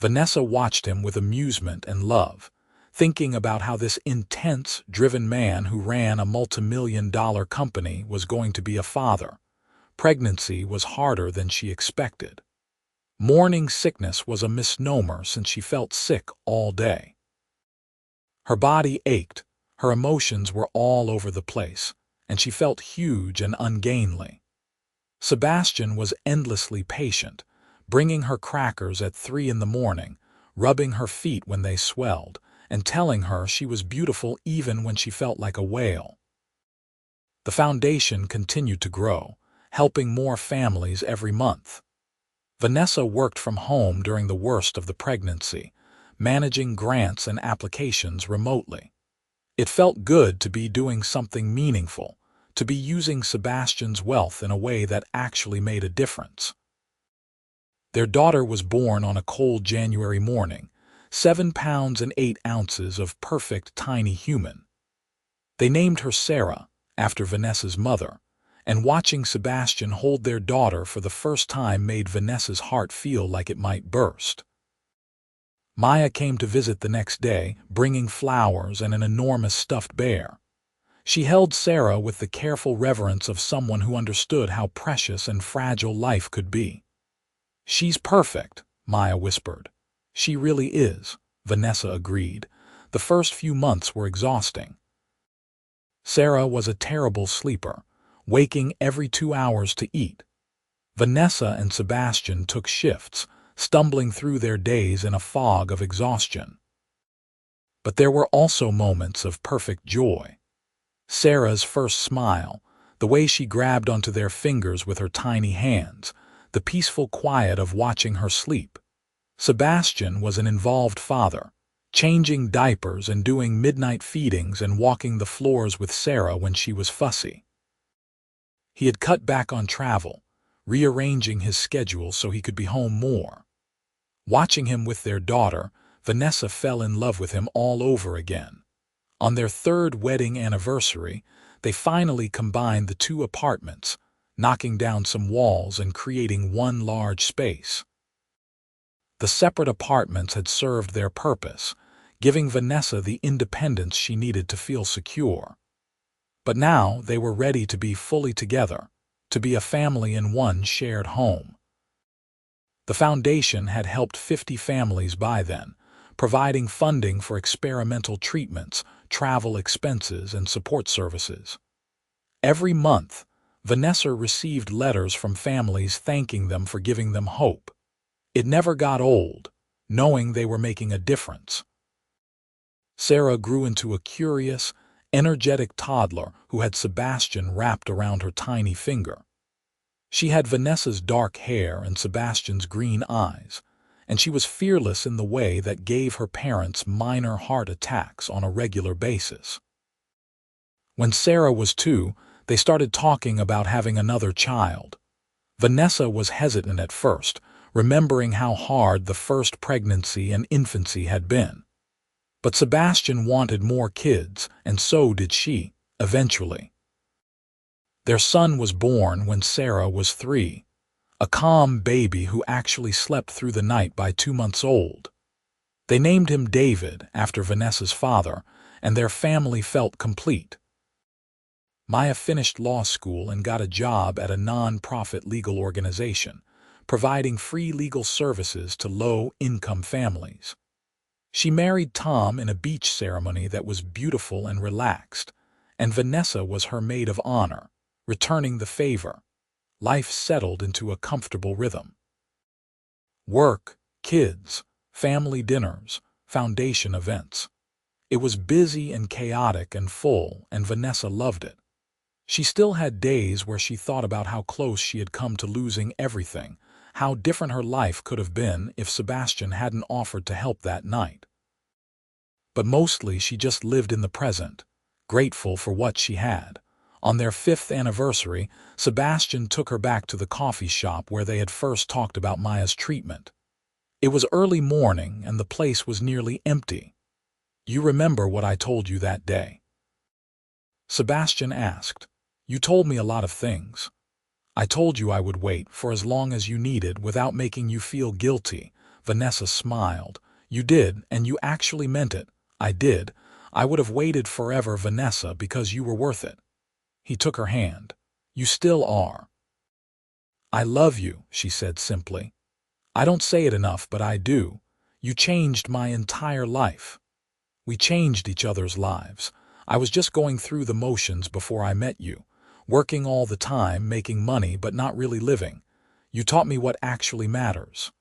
Vanessa watched him with amusement and love, thinking about how this intense, driven man who ran a multi-million-dollar company was going to be a father. Pregnancy was harder than she expected. Morning sickness was a misnomer since she felt sick all day. Her body ached, her emotions were all over the place, and she felt huge and ungainly. Sebastian was endlessly patient, bringing her crackers at 3 in the morning, rubbing her feet when they swelled, and telling her she was beautiful even when she felt like a whale. The foundation continued to grow, helping more families every month. Vanessa worked from home during the worst of the pregnancy, managing grants and applications remotely. It felt good to be doing something meaningful, to be using Sebastian's wealth in a way that actually made a difference. Their daughter was born on a cold January morning, 7 pounds and 8 ounces of perfect tiny human. They named her Sarah, after Vanessa's mother, and watching Sebastian hold their daughter for the first time made Vanessa's heart feel like it might burst. Maya came to visit the next day, bringing flowers and an enormous stuffed bear. She held Sarah with the careful reverence of someone who understood how precious and fragile life could be. "She's perfect," Maya whispered. "She really is," Vanessa agreed. The first few months were exhausting. Sarah was a terrible sleeper, waking every 2 hours to eat. Vanessa and Sebastian took shifts, stumbling through their days in a fog of exhaustion. But there were also moments of perfect joy. Sarah's first smile, the way she grabbed onto their fingers with her tiny hands, the peaceful quiet of watching her sleep. Sebastian was an involved father, changing diapers and doing midnight feedings and walking the floors with Sarah when she was fussy. He had cut back on travel, rearranging his schedule so he could be home more. Watching him with their daughter, Vanessa fell in love with him all over again. On their 3rd wedding anniversary, they finally combined the 2 apartments, knocking down some walls and creating one large space. The separate apartments had served their purpose, giving Vanessa the independence she needed to feel secure. But now they were ready to be fully together, to be a family in one shared home. The foundation had helped 50 families by then, providing funding for experimental treatments, travel expenses, and support services. Every month, Vanessa received letters from families thanking them for giving them hope. It never got old, knowing they were making a difference. Sarah grew into a curious, energetic toddler who had Sebastian wrapped around her tiny finger. She had Vanessa's dark hair and Sebastian's green eyes, and she was fearless in the way that gave her parents minor heart attacks on a regular basis. When Sarah was 2, they started talking about having another child. Vanessa was hesitant at first, remembering how hard the first pregnancy and infancy had been. But Sebastian wanted more kids, and so did she, eventually. Their son was born when Sarah was 3, a calm baby who actually slept through the night by 2 months old. They named him David after Vanessa's father, and their family felt complete. Maya finished law school and got a job at a non-profit legal organization, providing free legal services to low-income families. She married Tom in a beach ceremony that was beautiful and relaxed, and Vanessa was her maid of honor, returning the favor. Life settled into a comfortable rhythm. Work, kids, family dinners, foundation events. It was busy and chaotic and full, and Vanessa loved it. She still had days where she thought about how close she had come to losing everything, how different her life could have been if Sebastian hadn't offered to help that night. But mostly she just lived in the present, grateful for what she had. On their 5th anniversary, Sebastian took her back to the coffee shop where they had first talked about Maya's treatment. It was early morning and the place was nearly empty. "You remember what I told you that day?" Sebastian asked. "You told me a lot of things. I told you I would wait for as long as you needed without making you feel guilty." Vanessa smiled. "You did, and you actually meant it." "I did. I would have waited forever, Vanessa, because you were worth it." He took her hand. "You still are." "I love you," she said simply. "I don't say it enough, but I do. You changed my entire life." We changed each other's lives. I was just going through the motions before I met you, working all the time, making money, but not really living. You taught me what actually matters.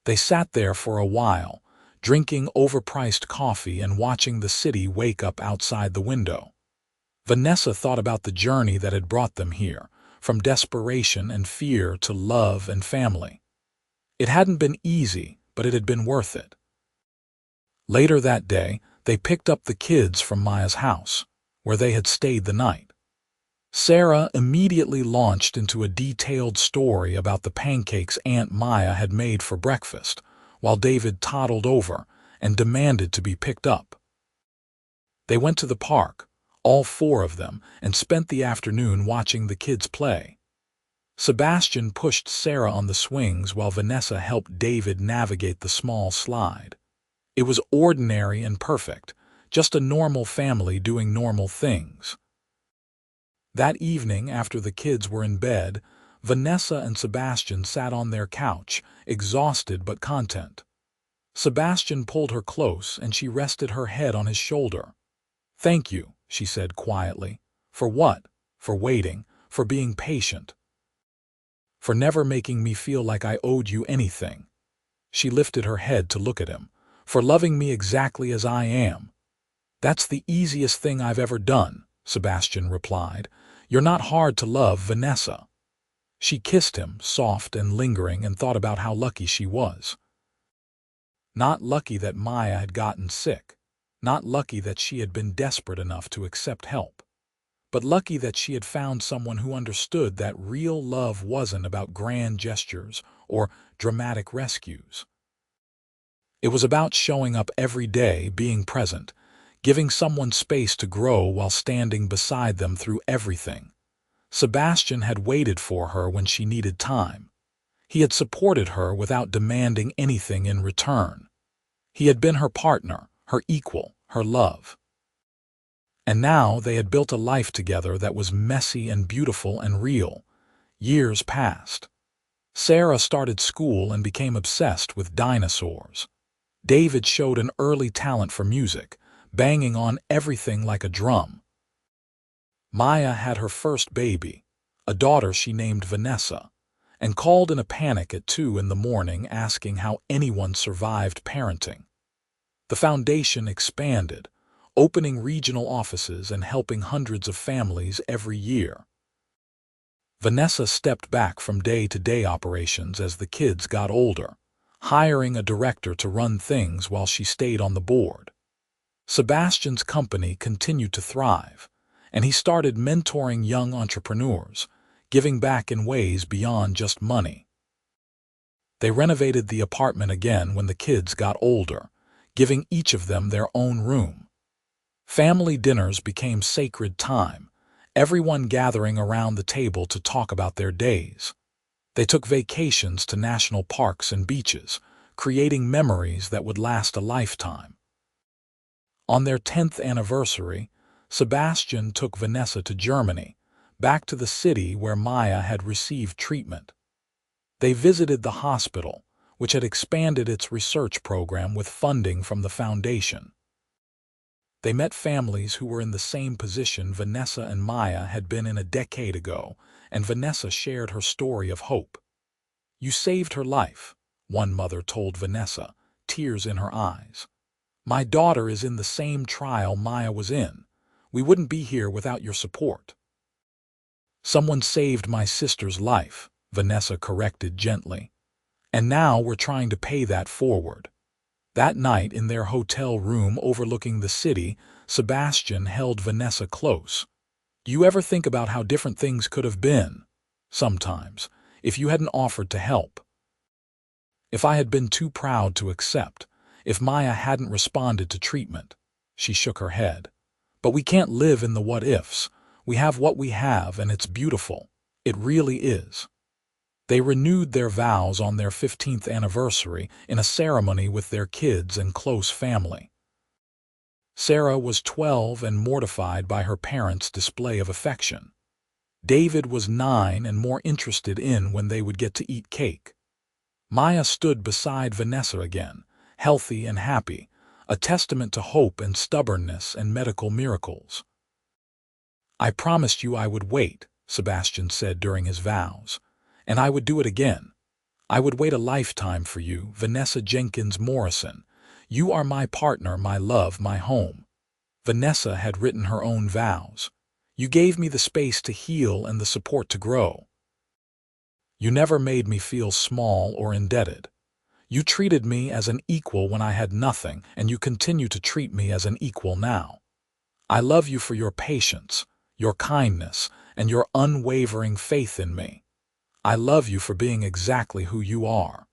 They sat there for a while, drinking overpriced coffee and watching the city wake up outside the window. Vanessa thought about the journey that had brought them here, from desperation and fear to love and family. It hadn't been easy, but it had been worth it. Later that day, they picked up the kids from Maya's house, where they had stayed the night. Sarah immediately launched into a detailed story about the pancakes Aunt Maya had made for breakfast, while David toddled over and demanded to be picked up. They went to the park, all 4 of them, and spent the afternoon watching the kids play. Sebastian pushed Sarah on the swings while Vanessa helped David navigate the small slide. It was ordinary and perfect, just a normal family doing normal things. That evening, after the kids were in bed, Vanessa and Sebastian sat on their couch, exhausted but content. Sebastian pulled her close and she rested her head on his shoulder. "Thank you," she said quietly. "For what? For waiting, for being patient, for never making me feel like I owed you anything." She lifted her head to look at him. "For loving me exactly as I am." "That's the easiest thing I've ever done," Sebastian replied. "You're not hard to love, Vanessa." She kissed him, soft and lingering, and thought about how lucky she was. Not lucky that Maya had gotten sick, not lucky that she had been desperate enough to accept help, but lucky that she had found someone who understood that real love wasn't about grand gestures or dramatic rescues. It was about showing up every day, being present, giving someone space to grow while standing beside them through everything. Sebastian had waited for her when she needed time. He had supported her without demanding anything in return. He had been her partner, her equal, her love. And now they had built a life together that was messy and beautiful and real. Years passed. Sarah started school and became obsessed with dinosaurs. David showed an early talent for music, banging on everything like a drum. Maya had her first baby, a daughter she named Vanessa, and called in a panic at 2 in the morning asking how anyone survived parenting. The foundation expanded, opening regional offices and helping hundreds of families every year. Vanessa stepped back from day-to-day operations as the kids got older, hiring a director to run things while she stayed on the board. Sebastian's company continued to thrive, and he started mentoring young entrepreneurs, giving back in ways beyond just money. They renovated the apartment again when the kids got older, giving each of them their own room. Family dinners became sacred time, everyone gathering around the table to talk about their days. They took vacations to national parks and beaches, creating memories that would last a lifetime. On their 10th anniversary, Sebastian took Vanessa to Germany, back to the city where Maya had received treatment. They visited the hospital, which had expanded its research program with funding from the foundation. They met families who were in the same position Vanessa and Maya had been in a decade ago, and Vanessa shared her story of hope. "You saved her life," one mother told Vanessa, tears in her eyes. "My daughter is in the same trial Maya was in. We wouldn't be here without your support." "Someone saved my sister's life," Vanessa corrected gently. "And now we're trying to pay that forward." That night in their hotel room overlooking the city, Sebastian held Vanessa close. "Do you ever think about how different things could have been? Sometimes, if you hadn't offered to help. If I had been too proud to accept, if Maya hadn't responded to treatment." She shook her head. "But we can't live in the what-ifs. We have what we have, and it's beautiful. It really is." They renewed their vows on their 15th anniversary in a ceremony with their kids and close family. Sarah was 12 and mortified by her parents' display of affection. David was 9 and more interested in when they would get to eat cake. Maya stood beside Vanessa again, healthy and happy, a testament to hope and stubbornness and medical miracles. "I promised you I would wait," Sebastian said during his vows. "And I would do it again. I would wait a lifetime for you, Vanessa Jenkins Morrison. You are my partner, my love, my home." Vanessa had written her own vows. "You gave me the space to heal and the support to grow. You never made me feel small or indebted. You treated me as an equal when I had nothing, and you continue to treat me as an equal now. I love you for your patience, your kindness, and your unwavering faith in me. I love you for being exactly who you are."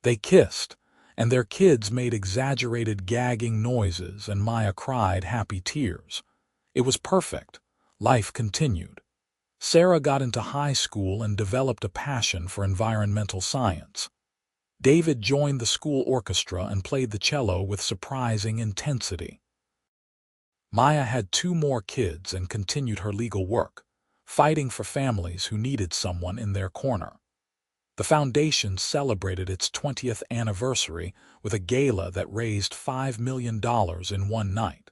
They kissed, and their kids made exaggerated gagging noises, and Maya cried happy tears. It was perfect. Life continued. Sarah got into high school and developed a passion for environmental science. David joined the school orchestra and played the cello with surprising intensity. Maya had 2 more kids and continued her legal work, fighting for families who needed someone in their corner. The foundation celebrated its 20th anniversary with a gala that raised $5 million in one night.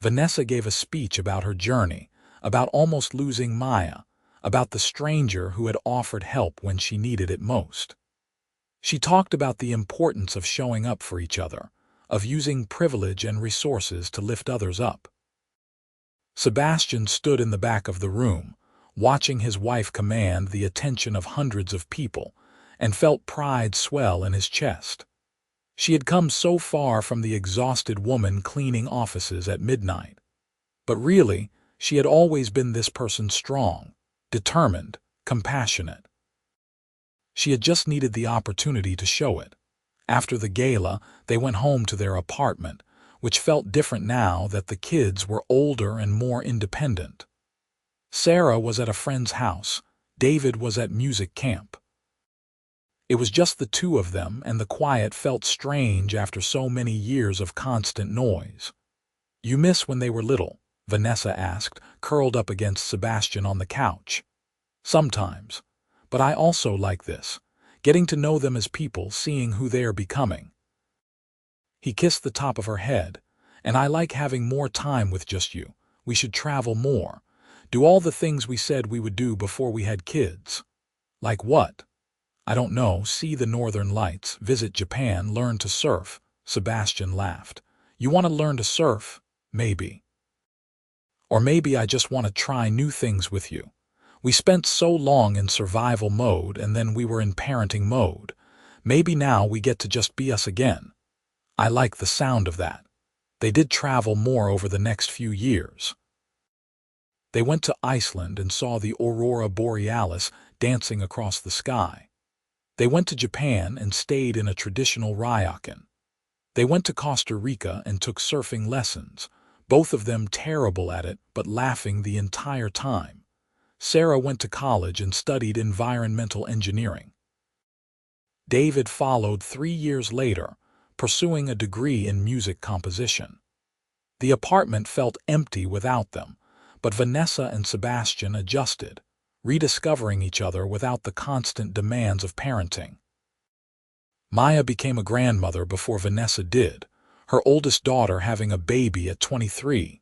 Vanessa gave a speech about her journey, about almost losing Maya, about the stranger who had offered help when she needed it most. She talked about the importance of showing up for each other, of using privilege and resources to lift others up. Sebastian stood in the back of the room, watching his wife command the attention of hundreds of people, and felt pride swell in his chest. She had come so far from the exhausted woman cleaning offices at midnight. But really, she had always been this person strong, determined, compassionate. She had just needed the opportunity to show it. After the gala, they went home to their apartment, which felt different now that the kids were older and more independent. Sarah was at a friend's house. David was at music camp. It was just the 2 of them, and the quiet felt strange after so many years of constant noise. You miss when they were little? Vanessa asked, curled up against Sebastian on the couch. Sometimes. But I also like this. Getting to know them as people, seeing who they are becoming. He kissed the top of her head. And I like having more time with just you. We should travel more. Do all the things we said we would do before we had kids. Like what? I don't know. See the northern lights, visit Japan, learn to surf. Sebastian laughed. You want to learn to surf? Maybe. Or maybe I just want to try new things with you. We spent so long in survival mode and then we were in parenting mode. Maybe now we get to just be us again. I like the sound of that. They did travel more over the next few years. They went to Iceland and saw the aurora borealis dancing across the sky. They went to Japan and stayed in a traditional ryokan. They went to Costa Rica and took surfing lessons, both of them terrible at it but laughing the entire time. Sarah went to college and studied environmental engineering. David followed 3 years later, pursuing a degree in music composition. The apartment felt empty without them, but Vanessa and Sebastian adjusted, rediscovering each other without the constant demands of parenting. Maya became a grandmother before Vanessa did, her oldest daughter having a baby at 23.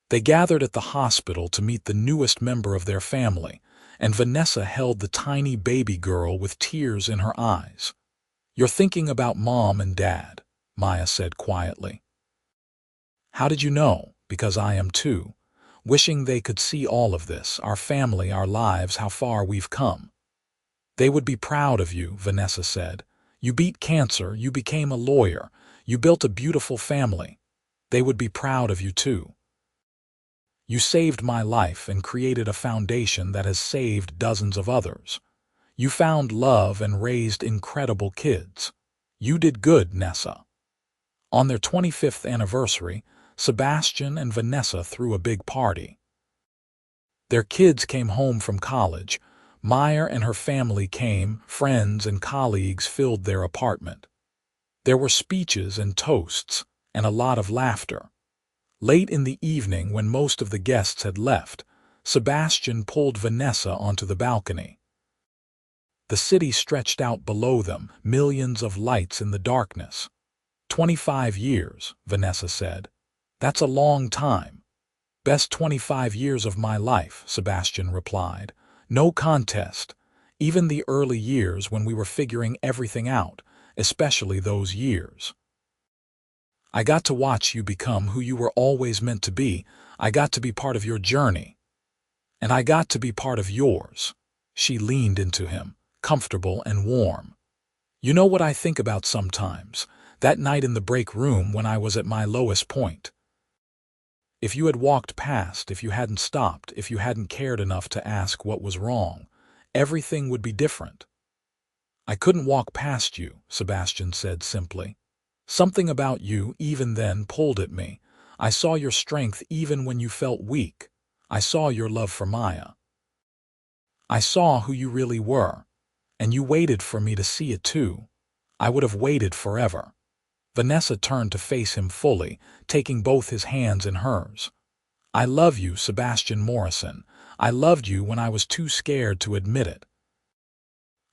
They gathered at the hospital to meet the newest member of their family, and Vanessa held the tiny baby girl with tears in her eyes. You're thinking about Mom and Dad, Maya said quietly. How did you know? Because I am too. Wishing they could see all of this, our family, our lives, how far we've come. They would be proud of you, Vanessa said. You beat cancer, you became a lawyer, you built a beautiful family. They would be proud of you too. You saved my life and created a foundation that has saved dozens of others. You found love and raised incredible kids. You did good, Nessa. On their 25th anniversary, Sebastian and Vanessa threw a big party. Their kids came home from college. Maya and her family came, friends and colleagues filled their apartment. There were speeches and toasts, and a lot of laughter. Late in the evening, when most of the guests had left, Sebastian pulled Vanessa onto the balcony. The city stretched out below them, millions of lights in the darkness. 25 years, Vanessa said. That's a long time. Best 25 years of my life, Sebastian replied. No contest. Even the early years when we were figuring everything out, especially those years. I got to watch you become who you were always meant to be. I got to be part of your journey. And I got to be part of yours. She leaned into him, comfortable and warm. You know what I think about sometimes? That night in the break room when I was at my lowest point. If you had walked past, if you hadn't stopped, if you hadn't cared enough to ask what was wrong, everything would be different. I couldn't walk past you, Sebastian said simply. Something about you, even then, pulled at me. I saw your strength even when you felt weak. I saw your love for Maya. I saw who you really were, and you waited for me to see it too. I would have waited forever. Vanessa turned to face him fully, taking both his hands in hers. I love you, Sebastian Morrison. I loved you when I was too scared to admit it.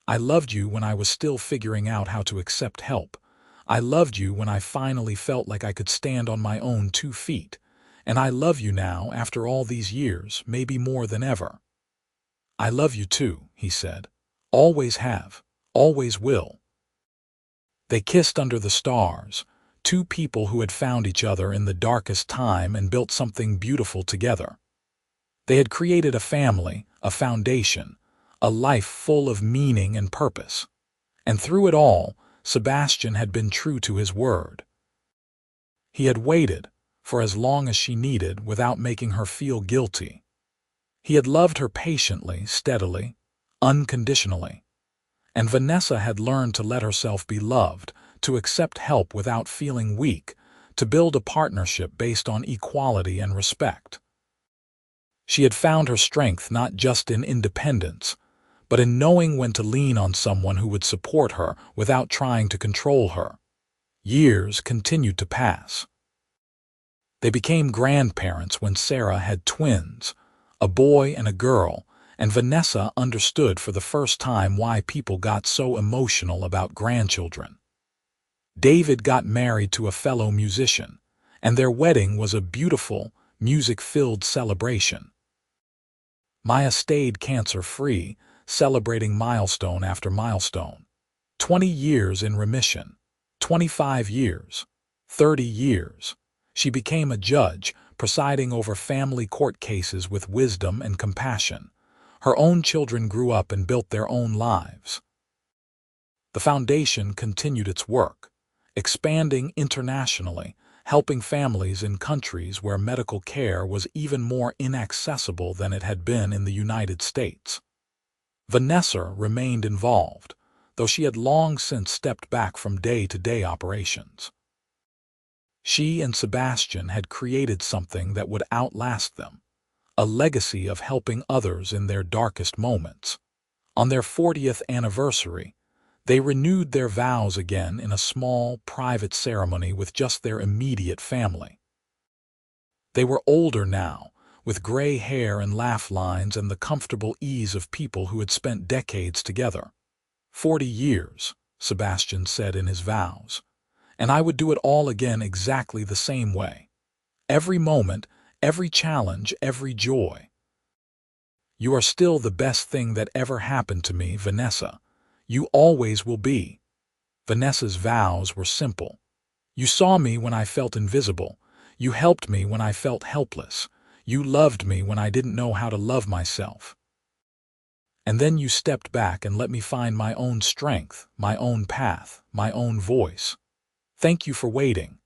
I loved you when I was still figuring out how to accept help. I loved you when I finally felt like I could stand on my own 2 feet. And I love you now, after all these years, maybe more than ever. I love you too, he said. Always have, always will. They kissed under the stars, 2 people who had found each other in the darkest time and built something beautiful together. They had created a family, a foundation, a life full of meaning and purpose. And through it all, Sebastian had been true to his word. He had waited for as long as she needed without making her feel guilty. He had loved her patiently, steadily, unconditionally. And Vanessa had learned to let herself be loved, to accept help without feeling weak, to build a partnership based on equality and respect. She had found her strength not just in independence, but in knowing when to lean on someone who would support her without trying to control her. Years continued to pass. They became grandparents when Sarah had twins, a boy and a girl, and Vanessa understood for the first time why people got so emotional about grandchildren. David got married to a fellow musician, and their wedding was a beautiful, music-filled celebration. Maya stayed cancer-free, celebrating milestone after milestone. 20 years in remission, 25 years, 30 years. She became a judge, presiding over family court cases with wisdom and compassion. Her own children grew up and built their own lives. The foundation continued its work, expanding internationally, helping families in countries where medical care was even more inaccessible than it had been in the United States. Vanessa remained involved, though she had long since stepped back from day-to-day operations. She and Sebastian had created something that would outlast them, a legacy of helping others in their darkest moments. On their 40th anniversary, they renewed their vows again in a small, private ceremony with just their immediate family. They were older now, with gray hair and laugh lines and the comfortable ease of people who had spent decades together. 40 years, Sebastian said in his vows, and I would do it all again exactly the same way. Every moment, every challenge, every joy. You are still the best thing that ever happened to me, Vanessa. You always will be. Vanessa's vows were simple. You saw me when I felt invisible. You helped me when I felt helpless. You loved me when I didn't know how to love myself. And then you stepped back and let me find my own strength, my own path, my own voice. Thank you for waiting.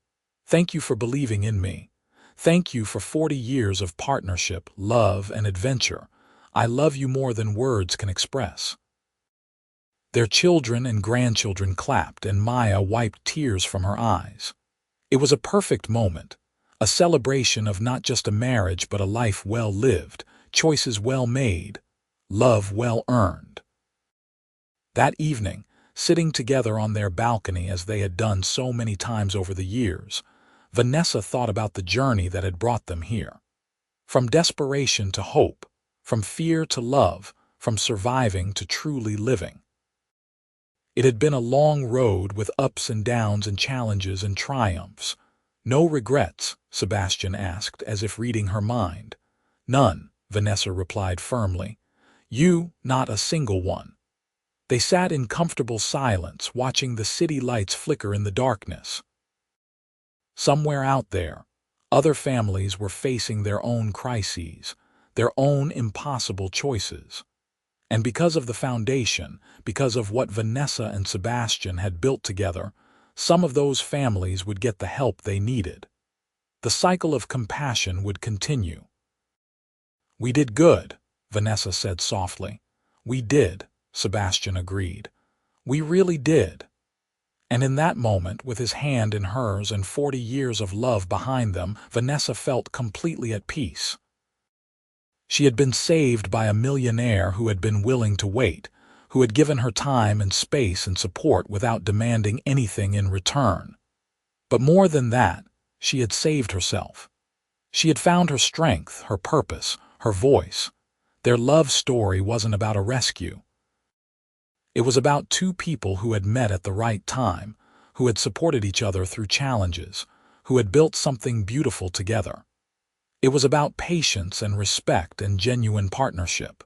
Thank you for believing in me. Thank you for 40 years of partnership, love, and adventure. I love you more than words can express. Their children and grandchildren clapped, and Maya wiped tears from her eyes. It was a perfect moment, a celebration of not just a marriage but a life well lived, choices well made, love well earned. That evening, sitting together on their balcony as they had done so many times over the years, Vanessa thought about the journey that had brought them here. From desperation to hope, from fear to love, from surviving to truly living. It had been a long road with ups and downs and challenges and triumphs. No regrets, Sebastian asked, as if reading her mind. None, Vanessa replied firmly. You, not a single one. They sat in comfortable silence, watching the city lights flicker in the darkness. Somewhere out there, other families were facing their own crises, their own impossible choices. And because of the foundation, because of what Vanessa and Sebastian had built together, some of those families would get the help they needed. The cycle of compassion would continue. We did good, Vanessa said softly. We did, Sebastian agreed. We really did. And in that moment, with his hand in hers and 40 years of love behind them, Vanessa felt completely at peace. She had been saved by a millionaire who had been willing to wait, who had given her time and space and support without demanding anything in return. But more than that, she had saved herself. She had found her strength, her purpose, her voice. Their love story wasn't about a rescue. It was about two people who had met at the right time, who had supported each other through challenges, who had built something beautiful together. It was about patience and respect and genuine partnership.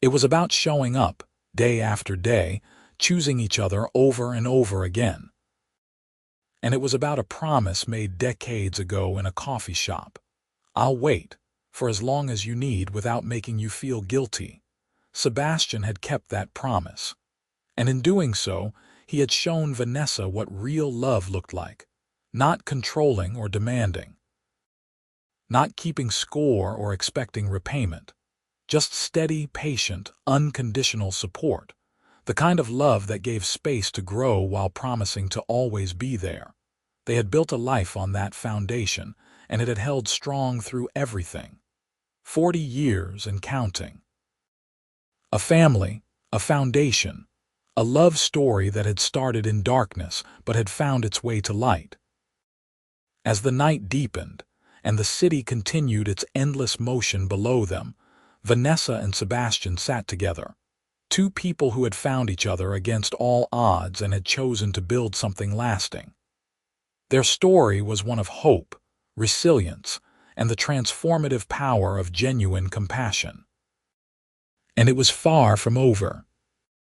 It was about showing up, day after day, choosing each other over and over again. And it was about a promise made decades ago in a coffee shop. I'll wait, for as long as you need without making you feel guilty. Sebastian had kept that promise. And in doing so, he had shown Vanessa what real love looked like. Not controlling or demanding. Not keeping score or expecting repayment. Just steady, patient, unconditional support. The kind of love that gave space to grow while promising to always be there. They had built a life on that foundation, and it had held strong through everything. 40 years and counting. A family, a foundation, a love story that had started in darkness but had found its way to light. As the night deepened, and the city continued its endless motion below them, Vanessa and Sebastian sat together. Two people who had found each other against all odds and had chosen to build something lasting. Their story was one of hope, resilience, and the transformative power of genuine compassion. And it was far from over.